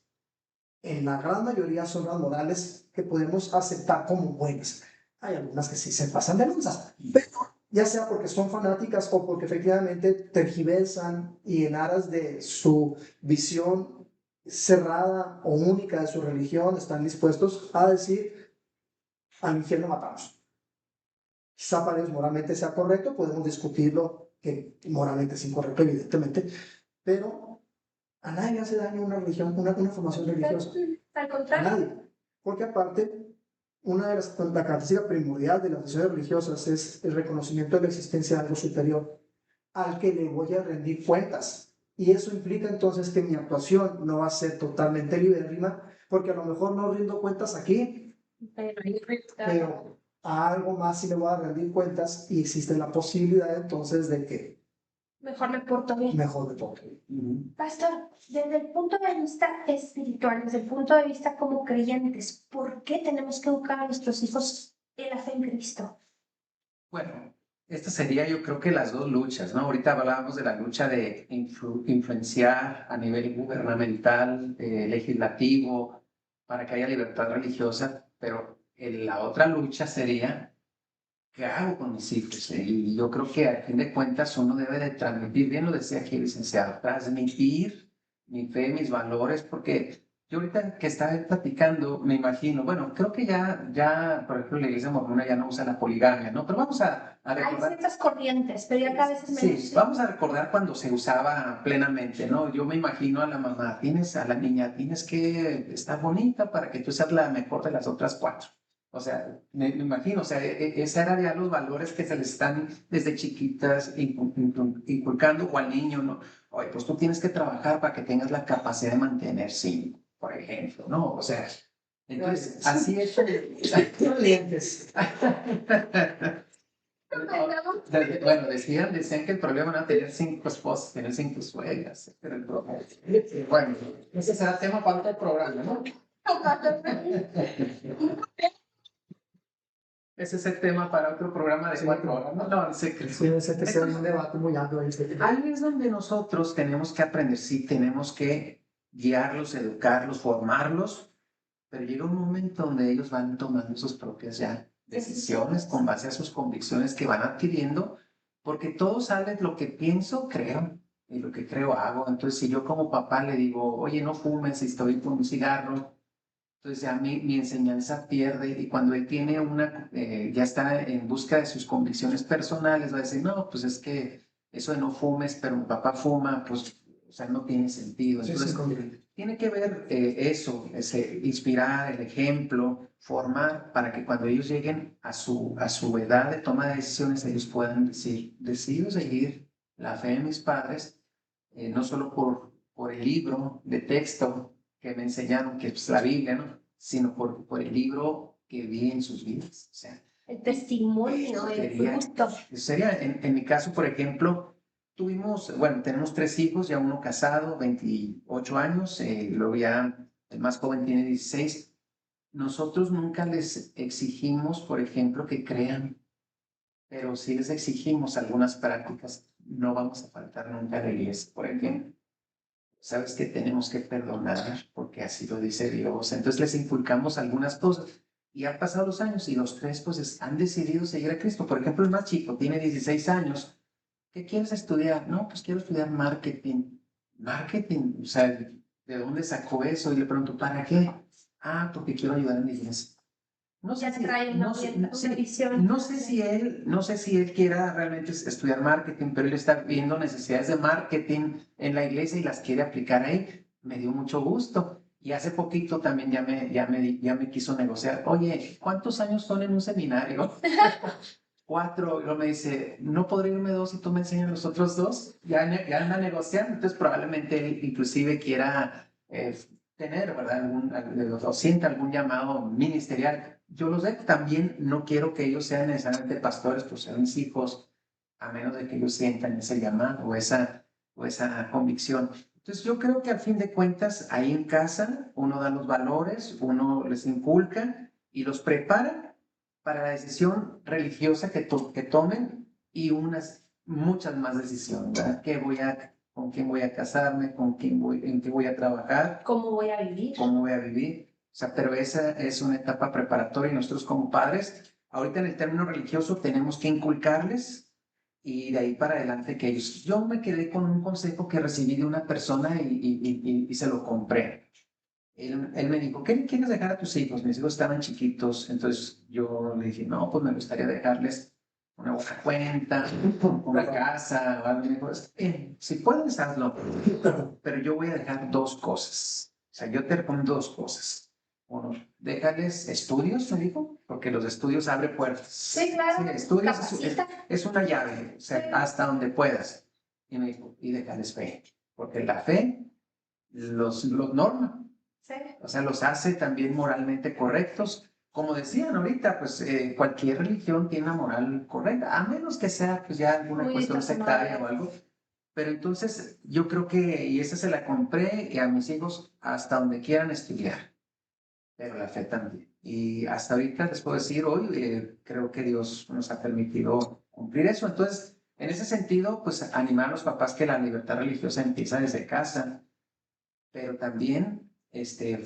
En la gran mayoría son las morales que podemos aceptar como buenas. Hay algunas que sí se pasan de lanzas, pero ya sea porque son fanáticas o porque efectivamente tergiversan y en aras de su visión cerrada o única de su religión están dispuestos a decir al infierno matamos. Quizá para ellos moralmente sea correcto, podemos discutirlo, que moralmente es incorrecto evidentemente, pero a nadie le hace daño una religión, una formación religiosa. Al contrario. A nadie. Porque aparte, una de la característica primordial de las decisiones religiosas es el reconocimiento de la existencia de algo superior al que le voy a rendir cuentas. Y eso implica entonces que mi actuación no va a ser totalmente libérrima, porque a lo mejor no rindo cuentas aquí, pero a algo más sí le voy a rendir cuentas y existe la posibilidad entonces de que mejor me porto bien. mejor me porto bien. Pastor, desde el punto de vista espiritual, desde el punto de vista como creyentes, ¿por qué tenemos que educar a nuestros hijos en la fe en Cristo? Bueno, esta sería yo creo que las dos luchas, ¿no? Ahorita hablábamos de la lucha de influenciar a nivel gubernamental, legislativo, para que haya libertad religiosa, pero la otra lucha sería, ¿qué hago con mis hijos? Y yo creo que al fin de cuentas uno debe de transmitir, bien lo decía aquí el licenciado, transmitir mi fe, mis valores, porque yo ahorita que estaba platicando, me imagino, bueno, creo que ya, por ejemplo, la iglesia mormona ya no usa la poligamia, ¿no? Pero vamos a Hay recordar. ciertas corrientes, pero ya cada vez es menos. Sí, vamos a recordar cuando se usaba plenamente, ¿no? Yo me imagino a la mamá, a la niña, tienes que estar bonita para que tú seas la mejor de las otras cuatro. O sea, me imagino, o sea, esa era ya los valores que se les están desde chiquitas inculcando, o al niño, ¿no? Oye, pues tú tienes que trabajar para que tengas la capacidad de mantener cinco, por ejemplo, ¿no? O sea, entonces, así es. Clientes. Bueno, decían que el problema no era tener 5 esposas, tener 5 suegras. Pero el problema. Bueno, ese será tema para otro programa, ¿no? Ese es el tema para otro programa de 4 horas. No sé qué. Sí, ese sea un debate muy amplio. Ahí es donde nosotros tenemos que aprender, sí, tenemos que guiarlos, educarlos, formarlos, pero llega un momento donde ellos van tomando sus propias ya decisiones con base a sus convicciones que van adquiriendo, porque todo sale de lo que pienso, creo, y lo que creo hago. Entonces, si yo como papá le digo, oye, no fumes, si estoy con un cigarro, entonces ya mi enseñanza pierde, y cuando él tiene ya está en busca de sus convicciones personales, va a decir, no, pues es que eso de no fumes, pero mi papá fuma, pues, o sea, no tiene sentido. Entonces, tiene que ver eso, inspirar, el ejemplo, formar, para que cuando ellos lleguen a su edad de toma de decisiones, ellos puedan decir, decido seguir la fe de mis padres, no solo por el libro de texto que me enseñaron, que es la Biblia, ¿no? Sino por el libro que vi en sus vidas. O sea, el testimonio, el fruto. Sería, en mi caso, por ejemplo, tenemos 3 hijos, ya uno casado, 28 años, luego ya el más joven tiene 16. Nosotros nunca les exigimos, por ejemplo, que crean, pero sí les exigimos algunas prácticas. No vamos a faltar nunca a la iglesia, por ejemplo. Sabes que tenemos que perdonar porque así lo dice Dios. Entonces les inculcamos algunas cosas. Y han pasado los años y los 3 pues han decidido seguir a Cristo. Por ejemplo, el más chico tiene 16 años. ¿Qué quieres estudiar? No, pues quiero estudiar marketing. Marketing, o sea, ¿de dónde sacó eso? Y le pregunto, ¿para qué? Ah, porque quiero ayudar en la iglesia. No sé si él quiera realmente estudiar marketing, pero él está viendo necesidades de marketing en la iglesia y las quiere aplicar ahí. Me dio mucho gusto. Y hace poquito también ya me quiso negociar. Oye, ¿cuántos años son en un seminario? 4. Y luego me dice, ¿no podré irme 2 y tú me enseñas los otros 2? Ya anda negociando. Entonces probablemente él inclusive quiera tener, ¿verdad? O sienta algún llamado ministerial. Yo los dejo. También no quiero que ellos sean necesariamente pastores por ser mis hijos, a menos de que ellos sientan ese llamado o esa convicción. Entonces yo creo que al fin de cuentas, ahí en casa, uno da los valores, uno les inculca y los prepara para la decisión religiosa que tomen, y muchas más decisiones, ¿verdad? ¿Con quién voy a casarme? ¿En qué voy a trabajar? ¿Cómo voy a vivir? O sea, pero esa es una etapa preparatoria, y nosotros como padres, ahorita en el término religioso, tenemos que inculcarles, y de ahí para adelante que ellos. Yo me quedé con un consejo que recibí de una persona y se lo compré. Él me dijo, ¿qué le quieres dejar a tus hijos? Mis hijos estaban chiquitos, entonces yo le dije, no, pues me gustaría dejarles una buena cuenta, una casa o algo. Y me dijo, si puedes, hazlo, pero yo voy a dejar 2 cosas. O sea, yo te recomiendo 2 cosas. Uno, déjales estudios, me dijo, porque los estudios abren puertas. Sí, claro. Sí, estudios Capacita. es una llave, o sea, Sí. hasta donde puedas. Y me dijo, y déjales fe, porque la fe los norma, Sí. o sea, los hace también moralmente correctos. Como decían ahorita, pues cualquier religión tiene una moral correcta, a menos que sea pues ya alguna Muy cuestión sectaria personal. o algo. Pero entonces yo creo que, y esa se la compré a mis hijos hasta donde quieran estudiar, pero la fe también. Y hasta ahorita les puedo decir, hoy creo que Dios nos ha permitido cumplir eso. Entonces, en ese sentido, pues animar a los papás que la libertad religiosa empieza desde casa, pero también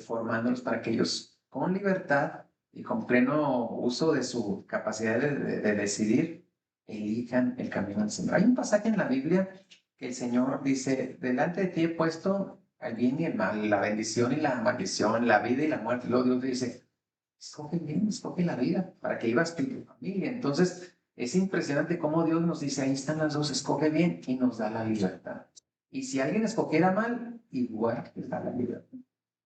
formándolos para que ellos con libertad y con pleno uso de su capacidad de decidir, elijan el camino del Señor. Hay un pasaje en la Biblia que el Señor dice, delante de ti he puesto el bien y el mal, la bendición y la maldición, la vida y la muerte. Luego Dios dice, escoge bien, escoge la vida para que vivas tu familia. Entonces, es impresionante cómo Dios nos dice, ahí están las dos, escoge bien y nos da la libertad. Y si alguien escogiera mal, igual les da la libertad.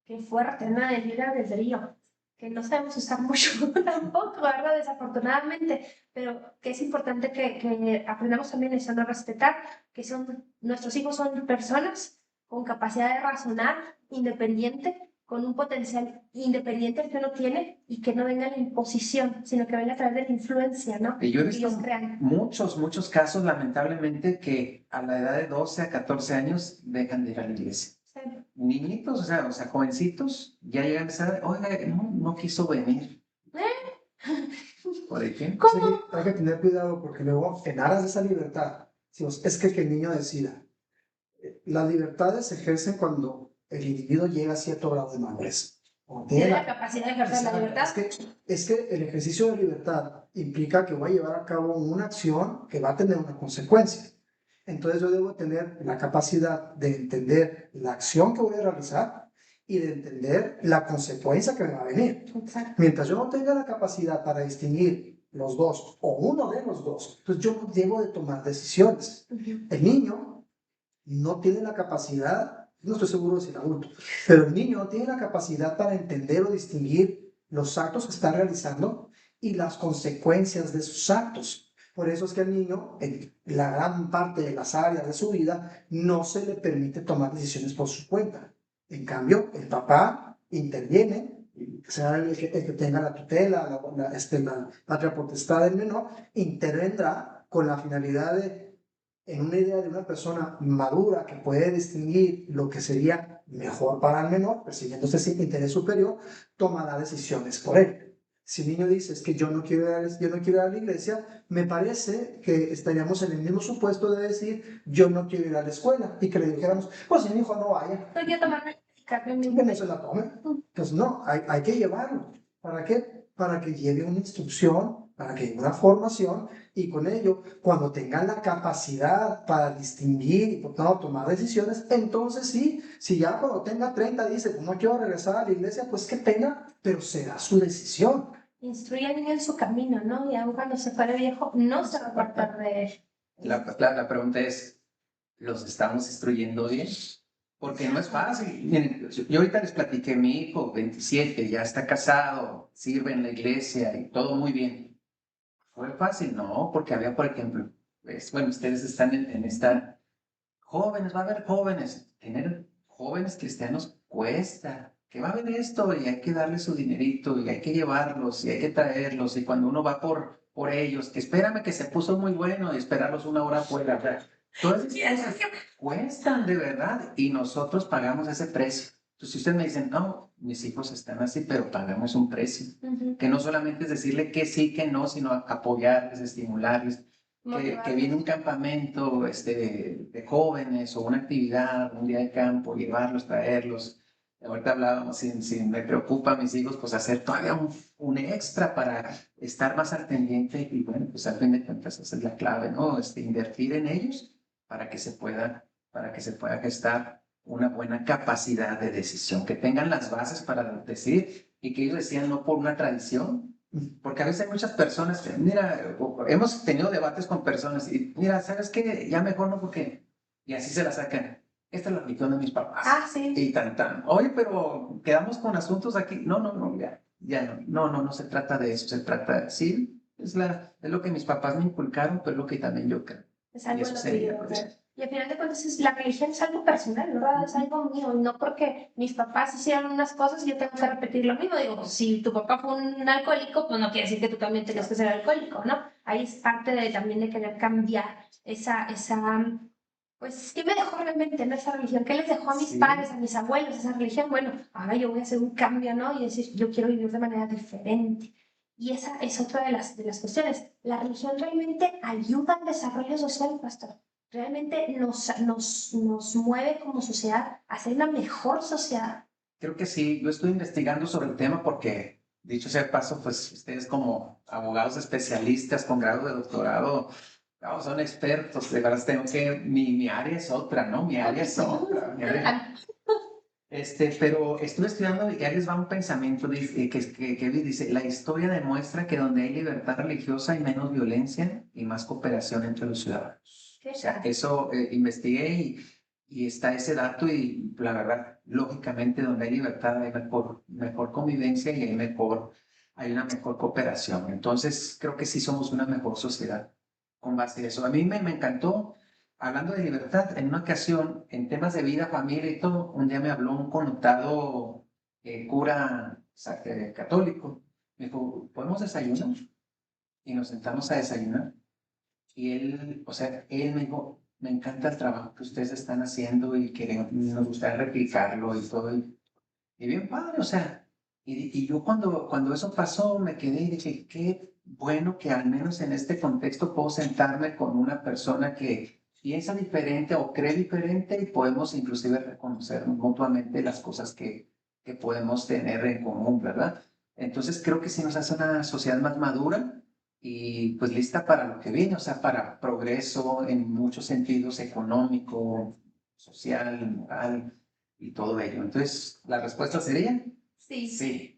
Qué fuerte, ¿no? El libre albedrío, que no sabemos usar mucho tampoco, ¿verdad? Desafortunadamente, pero que es importante que aprendamos también eso, ¿no? Respetar que nuestros hijos son personas con capacidad de razonar, independiente, con un potencial independiente que uno tiene y que no venga la imposición, sino que venga a través de la influencia, ¿no? Y yo he Que visto ellos crean. muchos casos, lamentablemente, que a la edad de 12 a 14 años dejan de ir a la iglesia. Sí. Niñitos, o sea, jovencitos, ya llegan a esa edad, oiga, no quiso venir. Por ejemplo. Sí, hay que tener cuidado porque luego, en aras de esa libertad, decimos, es que el niño decida. Las libertades se ejercen cuando el individuo llega a cierto grado de madurez. Tiene la capacidad de ejercer la Exacto. libertad. Es que el ejercicio de libertad implica que voy a llevar a cabo una acción que va a tener una consecuencia. Entonces yo debo tener la capacidad de entender la acción que voy a realizar y de entender la consecuencia que me va a venir. Exacto. Mientras yo no tenga la capacidad para distinguir los dos o uno de los dos, pues yo no debo de tomar decisiones. El niño no tiene la capacidad, no estoy seguro de si el adulto, pero el niño no tiene la capacidad para entender o distinguir los actos que está realizando y las consecuencias de sus actos. Por eso es que al niño, en la gran parte de las áreas de su vida, no se le permite tomar decisiones por su cuenta. En cambio, el papá interviene, sea el que tenga la tutela, la patria potestad del menor, intervendrá con la finalidad de, en una idea de una persona madura que puede distinguir lo que sería mejor para el menor, persiguiendo ese interés superior, tomará decisiones por él. Si el niño dice, es que yo no quiero ir a la iglesia, me parece que estaríamos en el mismo supuesto de decir, yo no quiero ir a la escuela, y que le dijéramos, pues si mi hijo no vaya, No quiero tomar café que no se la tome. Pues no, hay que llevarlo. ¿Para qué? Para que lleve una instrucción, para que lleve una formación, y con ello, cuando tengan la capacidad para distinguir y por tanto tomar decisiones, entonces sí, si ya cuando tenga 30 dice, pues no quiero regresar a la iglesia, pues qué pena, pero será su decisión. Instruye al niño en su camino, ¿no? Y aun cuando se fuere viejo, no se va a apartar de él. La pregunta es, ¿los estamos instruyendo bien? Porque no es fácil. Miren, yo ahorita les platiqué, mi hijo, 27, ya está casado, sirve en la iglesia y todo muy bien. ¿Fue fácil? No, porque había, por ejemplo, bueno, ustedes están en esta... Jóvenes, va a haber jóvenes. Tener jóvenes cristianos cuesta. Que va a haber esto y hay que darle su dinerito y hay que llevarlos y hay que traerlos. Y cuando uno va por ellos, que espérame que se puso muy bueno y esperarlos una hora afuera. Todas esas cosas cuestan de verdad y nosotros pagamos ese precio. Entonces, si ustedes me dicen, no, mis hijos están así, pero pagamos un precio. Que no solamente es decirle que sí, que no, sino apoyarles, estimularles. Que viene un campamento de jóvenes o una actividad, un día de campo, llevarlos, traerlos. Ahorita hablábamos, si me preocupa a mis hijos, pues hacer todavía un extra para estar más al pendiente y bueno, pues al fin de cuentas esa es la clave, ¿no? Invertir en ellos para que se pueda gestar una buena capacidad de decisión, que tengan las bases para decidir y que ellos decían no por una tradición, porque a veces hay muchas personas que, mira, hemos tenido debates con personas y, mira, ¿sabes qué? Ya mejor no porque, y así se la sacan. esta es la religión de mis papás. Ah, sí. Y tan. Oye, pero quedamos con asuntos aquí. No, ya no se trata de eso, se trata, sí, es lo que mis papás me inculcaron, pero es lo que también yo creo. Es Y algo eso lo sería, tuyo, pues, ¿verdad? Y al final de cuentas, la religión es algo personal, ¿verdad? Es algo mío. Y no porque mis papás hicieron unas cosas, yo tengo que repetir lo mismo. Digo, si tu papá fue un alcohólico, pues no quiere decir que tú también tengas que ser alcohólico, ¿no? Ahí es parte de, también de querer cambiar pues, ¿qué me dejó realmente en esa religión? ¿Qué les dejó a mis Sí. padres, a mis abuelos, esa religión? Bueno, ahora yo voy a hacer un cambio, ¿no? Y decir, yo quiero vivir de manera diferente. Y esa es otra de las cuestiones. La religión realmente ayuda al desarrollo social, pastor. Realmente nos mueve como sociedad a ser una mejor sociedad. Creo que sí, yo estoy investigando sobre el tema porque, dicho sea de paso, pues ustedes como abogados especialistas con grado de doctorado, son expertos, de verdad tengo que, mi área es otra, ¿no? Mi área es otra. Pero estuve estudiando y ahí les va un pensamiento que dice, la historia demuestra que donde hay libertad religiosa hay menos violencia y más cooperación entre los ciudadanos. O sea, eso investigué y está ese dato y la verdad, lógicamente donde hay libertad hay mejor convivencia y hay una mejor cooperación. Entonces, creo que sí somos una mejor sociedad con base en eso. A mí me encantó. Hablando de libertad, en una ocasión, en temas de vida, familia y todo, un día me habló un connotado cura católico. Me dijo, ¿podemos desayunar? Y nos sentamos a desayunar. Y él, o sea, él me dijo, me encanta el trabajo que ustedes están haciendo y que nos gustaría replicarlo y todo. Y bien padre, o sea, y yo cuando eso pasó me quedé y dije, qué bueno que al menos en este contexto puedo sentarme con una persona que piensa diferente o cree diferente y podemos inclusive reconocer mutuamente las cosas que podemos tener en común, ¿verdad? Entonces creo que sí nos hace una sociedad más madura y pues lista para lo que viene, o sea, para progreso en muchos sentidos, económico, social, moral y todo ello. Entonces, la respuesta sería Sí. sí.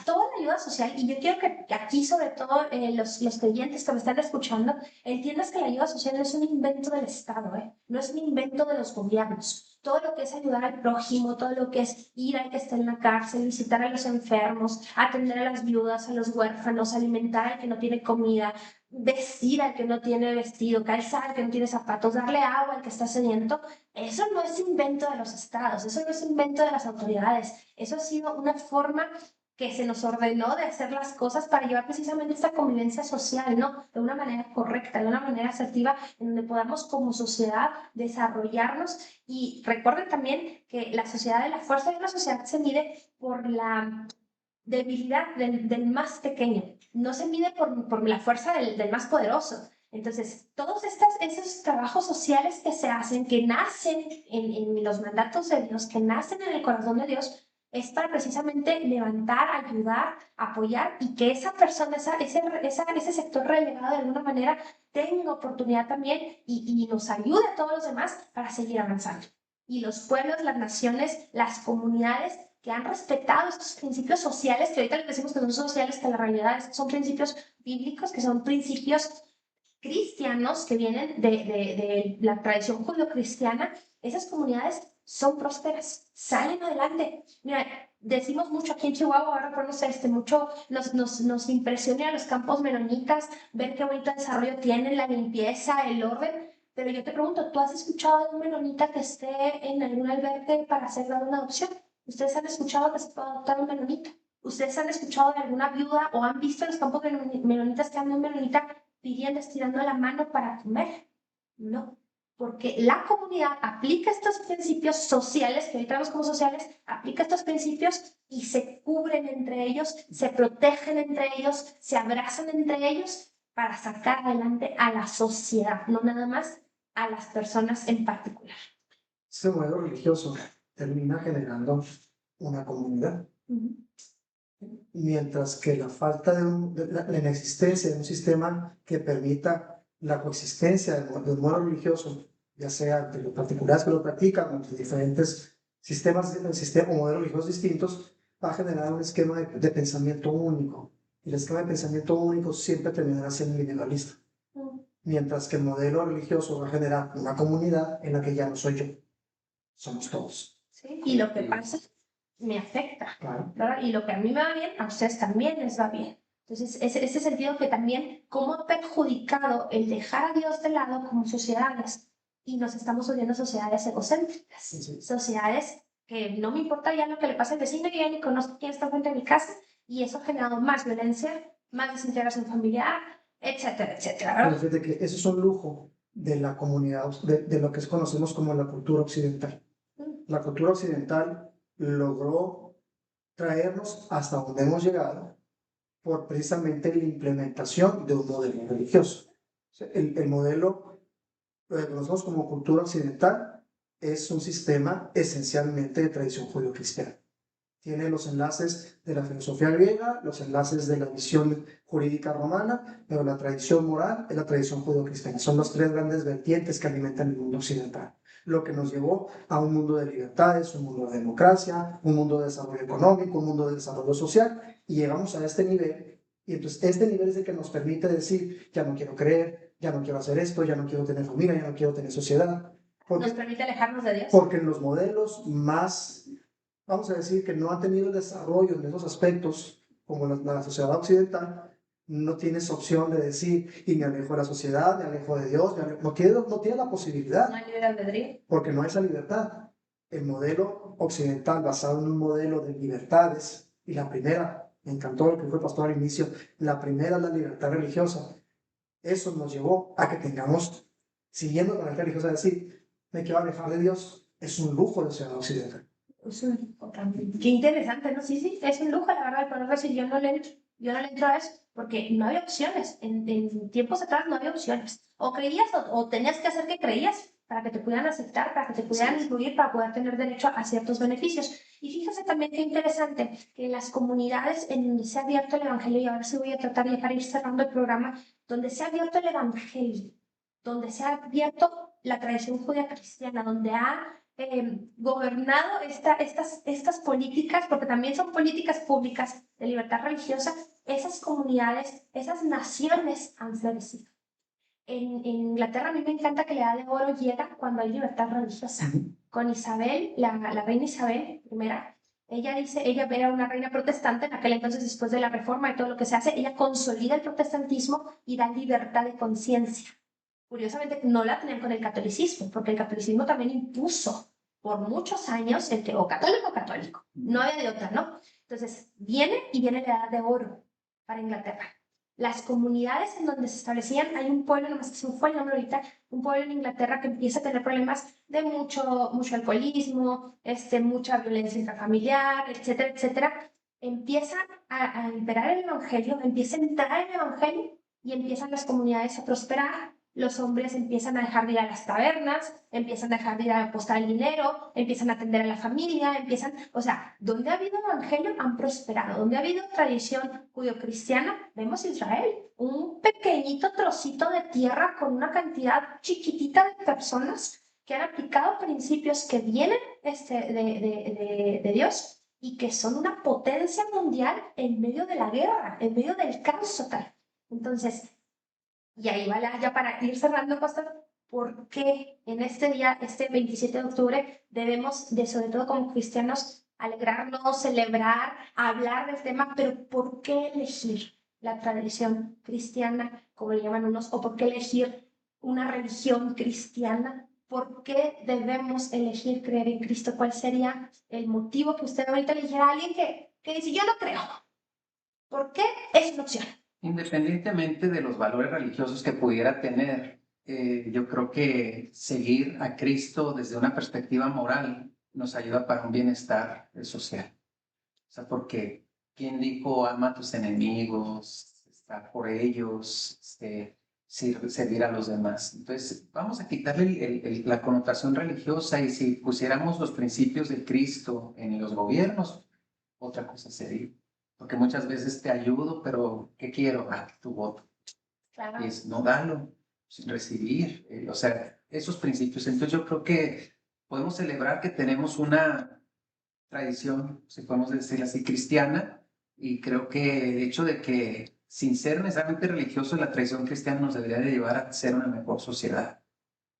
Toda la ayuda social, y yo quiero que aquí, sobre todo, los creyentes que me están escuchando, entiendas que la ayuda social no es un invento del Estado, ¿eh? No es un invento de los gobiernos. Todo lo que es ayudar al prójimo, todo lo que es ir al que está en la cárcel, visitar a los enfermos, atender a las viudas, a los huérfanos, alimentar al que no tiene comida, vestir al que no tiene vestido, calzar al que no tiene zapatos, darle agua al que está sediento, eso no es invento de los estados, eso no es invento de las autoridades, eso ha sido una forma que se nos ordenó de hacer las cosas para llevar precisamente esta convivencia social, ¿no? De una manera correcta, de una manera asertiva, en donde podamos como sociedad desarrollarnos. Y recuerden también que la sociedad de la fuerza de una sociedad se mide por la debilidad del más pequeño, no se mide por la fuerza del más poderoso. Entonces, todos esos trabajos sociales que se hacen, que nacen en los mandatos de Dios, que nacen en el corazón de Dios, es para precisamente levantar, ayudar, apoyar y que esa persona, ese sector relegado de alguna manera tenga oportunidad también y nos ayude a todos los demás para seguir avanzando. Y los pueblos, las naciones, las comunidades que han respetado estos principios sociales, que ahorita les decimos que son sociales, que la realidad es que son principios bíblicos, que son principios cristianos que vienen de la tradición judio-cristiana, esas comunidades son prósperas, salen adelante. Mira, decimos mucho aquí en Chihuahua, ahora por no sé, mucho nos impresiona a los campos menonitas, ver qué bonito desarrollo tienen, la limpieza, el orden. Pero yo te pregunto, ¿tú has escuchado de un menonita que esté en algún albergue para hacer una adopción? ¿Ustedes han escuchado que se puede adoptar un menonita? ¿Ustedes han escuchado de alguna viuda o han visto en los campos menonitas que anda un menonita pidiendo, estirando la mano para comer? No, porque la comunidad aplica estos principios sociales, que ahorita vemos como sociales, aplica estos principios y se cubren entre ellos, se protegen entre ellos, se abrazan entre ellos para sacar adelante a la sociedad, no nada más a las personas en particular. Este modelo religioso termina generando una comunidad. Mientras que la falta de la inexistencia de un sistema que permita la coexistencia del modelo religioso, ya sea de los particulares que lo practican o de diferentes sistemas o modelos religiosos distintos, va a generar un esquema de pensamiento único. Y el esquema de pensamiento único siempre terminará siendo individualista. Mientras que el modelo religioso va a generar una comunidad en la que ya no soy yo, somos todos. ¿sí? Y lo que pasa me afecta, Claro. ¿verdad? Y lo que a mí me va bien, a ustedes también les va bien. Entonces, ese sentido que también, cómo ha perjudicado el dejar a Dios de lado como sociedades, y nos estamos volviendo sociedades egocéntricas, Sí. sociedades que no me importa ya lo que le pasa al vecino, yo ya ni conozco quién está frente a mi casa, y eso ha generado más violencia, más desintegración familiar, etcétera, etcétera, Pero ¿verdad? fíjate que eso es un lujo de la comunidad, de lo que conocemos como la cultura occidental. La cultura occidental logró traernos hasta donde hemos llegado por precisamente la implementación de un modelo religioso. O sea, el modelo, lo que conocemos como cultura occidental, es un sistema esencialmente de tradición judío-cristiana. Tiene los enlaces de la filosofía griega, los enlaces de la visión jurídica romana, pero la tradición moral es la tradición judío-cristiana. Son las tres grandes vertientes que alimentan el mundo occidental. Lo que nos llevó a un mundo de libertades, un mundo de democracia, un mundo de desarrollo económico, un mundo de desarrollo social, y llegamos a este nivel. Y entonces este nivel es el que nos permite decir, ya no quiero creer, ya no quiero hacer esto, ya no quiero tener familia, ya no quiero tener sociedad. Nos permite alejarnos de Dios. Porque en los modelos más, vamos a decir, que no han tenido desarrollo en esos aspectos, como la sociedad occidental, no tienes opción de decir, y me alejo de la sociedad, me alejo de Dios, no tienes la posibilidad. No hay libre albedrío. Porque no hay esa libertad. El modelo occidental, basado en un modelo de libertades, y la primera, me encantó lo que dijo el pastor al inicio, la primera es la libertad religiosa. Eso nos llevó a que tengamos, siguiendo con la religiosa, decir, me quiero alejar de Dios, es un lujo de la sociedad occidental. Es un lujo también. Qué interesante, ¿no? Sí, sí, es un lujo, la verdad, pero no sé, yo no le entro. Yo no le entro a eso porque no había opciones. En tiempos atrás no había opciones. O creías o tenías que hacer que creías para que te pudieran aceptar, para que te pudieran incluir, para poder tener derecho a ciertos beneficios. Y fíjese también qué interesante que en las comunidades en donde se ha abierto el Evangelio, y ahora sí voy a tratar ya para ir cerrando el programa, donde se ha abierto el Evangelio, donde se ha abierto la tradición judía cristiana, donde ha gobernado estas políticas, porque también son políticas públicas de libertad religiosa, esas comunidades, esas naciones han florecido. En Inglaterra a mí me encanta que la edad de oro llega cuando hay libertad religiosa. Con Isabel, la reina Isabel I, ella era una reina protestante en aquel entonces, después de la reforma y todo lo que se hace, ella consolida el protestantismo y da libertad de conciencia. Curiosamente, no la tenían con el catolicismo, porque el catolicismo también impuso por muchos años el que o católico o católico. No había de otra, ¿no? Entonces, viene la edad de oro para Inglaterra. Las comunidades en donde se establecían, hay un pueblo, no me sé si me fue el nombre ahorita, un pueblo en Inglaterra que empieza a tener problemas de mucho alcoholismo, mucha violencia intrafamiliar, etcétera, etcétera. Empieza a imperar el evangelio, empieza a entrar el evangelio y empiezan las comunidades a prosperar. Los hombres empiezan a dejar de ir a las tabernas, empiezan a dejar de ir a apostar el dinero, empiezan a atender a la familia, o sea, donde ha habido evangelio han prosperado, donde ha habido tradición judio-cristiana, vemos Israel, un pequeñito trocito de tierra con una cantidad chiquitita de personas que han aplicado principios que vienen de Dios y que son una potencia mundial en medio de la guerra, en medio del caos total. Entonces, y ahí va ya para ir cerrando, pastor, ¿por qué en este día, este 27 de octubre, debemos, sobre todo como cristianos, alegrarnos, celebrar, hablar del tema, pero ¿por qué elegir la tradición cristiana, como le llaman unos, o por qué elegir una religión cristiana? ¿Por qué debemos elegir creer en Cristo? ¿Cuál sería el motivo que usted ahorita le dijera a alguien que dice, yo no creo? ¿Por qué es una opción? Independientemente de los valores religiosos que pudiera tener, yo creo que seguir a Cristo desde una perspectiva moral nos ayuda para un bienestar social. O sea, porque ¿quién dijo ama a tus enemigos, está por ellos, servir a los demás? Entonces, vamos a quitarle la connotación religiosa, y si pusiéramos los principios de Cristo en los gobiernos, otra cosa sería. Porque muchas veces te ayudo, pero ¿qué quiero? Tu voto. Claro. Y es no darlo, sin recibir. O sea, esos principios. Entonces yo creo que podemos celebrar que tenemos una tradición, si podemos decirlo así, cristiana, y creo que el hecho de que, sin ser necesariamente religioso, la tradición cristiana nos debería de llevar a ser una mejor sociedad.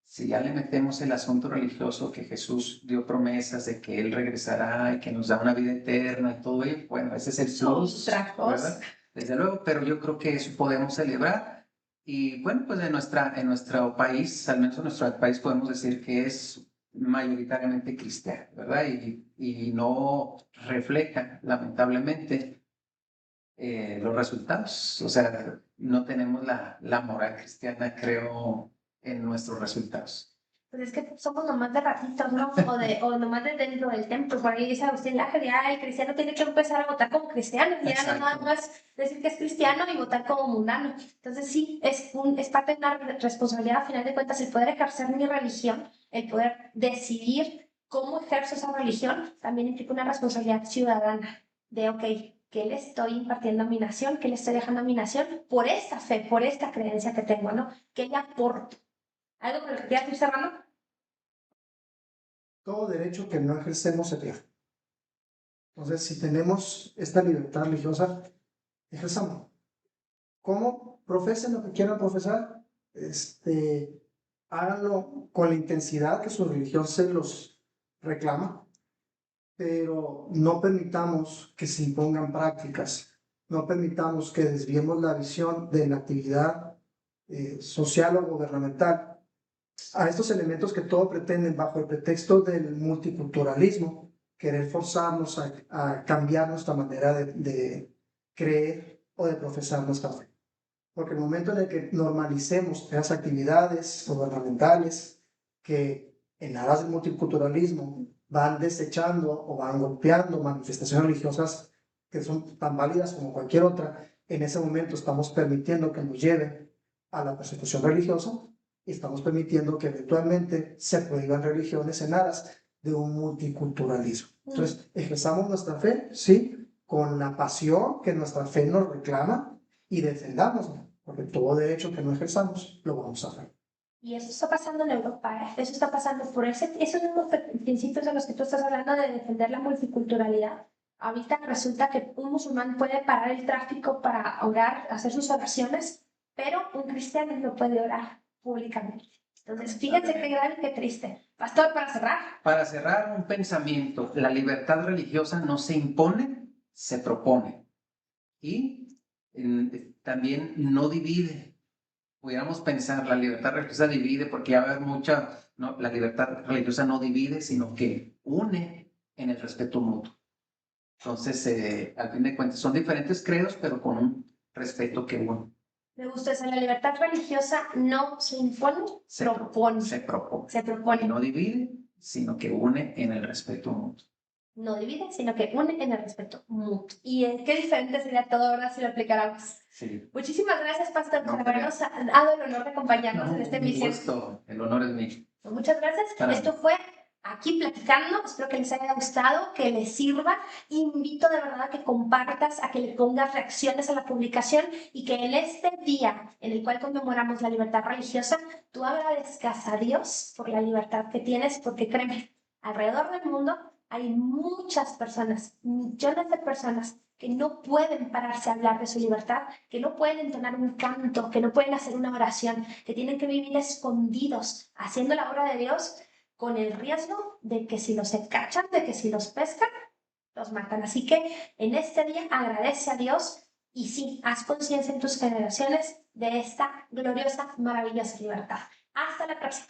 Si ya le metemos el asunto religioso, que Jesús dio promesas de que Él regresará y que nos da una vida eterna y todo ello, bueno, ese es el plus, ¿verdad? Desde luego, pero yo creo que eso podemos celebrar. Y bueno, pues en nuestro país, al menos en nuestro país, podemos decir que es mayoritariamente cristiano, ¿verdad? Y no refleja, lamentablemente, los resultados. O sea, no tenemos la moral cristiana, creo, en nuestros resultados. Pues es que somos nomás de ratitos, ¿no? O nomás de dentro del templo. Por ahí dice Agustín Laje, ya el cristiano tiene que empezar a votar como cristiano, ya no nada más decir que es cristiano y votar como mundano. Entonces sí, es parte de una responsabilidad, a final de cuentas, el poder ejercer mi religión, el poder decidir cómo ejerzo esa religión, también implica una responsabilidad ciudadana de, ok, ¿qué le estoy impartiendo a mi nación? ¿Qué le estoy dejando a mi nación? Por esta fe, por esta creencia que tengo, ¿no? ¿Qué le aporto? ¿Algo con lo que quieras ir cerrando? Todo derecho que no ejercemos se pierde. Entonces, si tenemos esta libertad religiosa, ejerzamos. ¿Cómo? Profesen lo que quieran profesar. Háganlo con la intensidad que su religión se los reclama, pero no permitamos que se impongan prácticas, no permitamos que desviemos la visión de la actividad social o gubernamental a estos elementos que todo pretenden bajo el pretexto del multiculturalismo, querer forzarnos a cambiar nuestra manera de creer o de profesar nuestra fe. Porque el momento en el que normalicemos esas actividades gubernamentales que en aras del multiculturalismo van desechando o van golpeando manifestaciones religiosas que son tan válidas como cualquier otra, en ese momento estamos permitiendo que nos lleven a la persecución religiosa y estamos permitiendo que eventualmente se prohíban religiones en aras de un multiculturalismo. Entonces, ejerzamos nuestra fe, sí, con la pasión que nuestra fe nos reclama y defendámosla, porque todo derecho que no ejerzamos lo vamos a hacer. Y eso está pasando en Europa, ¿eh? Eso está pasando por esos mismos principios de los que tú estás hablando de defender la multiculturalidad. Ahorita resulta que un musulmán puede parar el tráfico para orar, hacer sus oraciones, pero un cristiano no puede orar públicamente. Entonces, fíjense qué grave y qué triste. Pastor, para cerrar. Para cerrar, un pensamiento. La libertad religiosa no se impone, se propone. Y también no divide. Pudiéramos pensar, la libertad religiosa divide porque ya va a haber mucha, no, la libertad religiosa no divide, sino que une en el respeto mutuo. Entonces, al fin de cuentas, son diferentes credos, pero con un respeto que une. Me gusta eso, la libertad religiosa no se impone, se propone. Se propone. Se propone. No divide, sino que une en el respeto mutuo. No divide, sino que une en el respeto mutuo. Y qué diferente sería todo ahora si lo aplicáramos. Sí. Muchísimas gracias, Pastor, por habernos dado el honor de acompañarnos en esta emisión. Un gusto, el honor es mío. Muchas gracias. Esto fue Aquí Platicando. Espero que les haya gustado, que les sirva. Invito de verdad a que compartas, a que le pongas reacciones a la publicación y que en este día en el cual conmemoramos la libertad religiosa, tú agradezcas a Dios por la libertad que tienes, porque créeme, alrededor del mundo hay muchas personas, millones de personas que no pueden pararse a hablar de su libertad, que no pueden entonar un canto, que no pueden hacer una oración, que tienen que vivir escondidos haciendo la obra de Dios con el riesgo de que si los cachan, de que si los pescan, los matan. Así que en este día agradece a Dios y sí, haz conciencia en tus generaciones de esta gloriosa, maravillosa libertad. Hasta la próxima.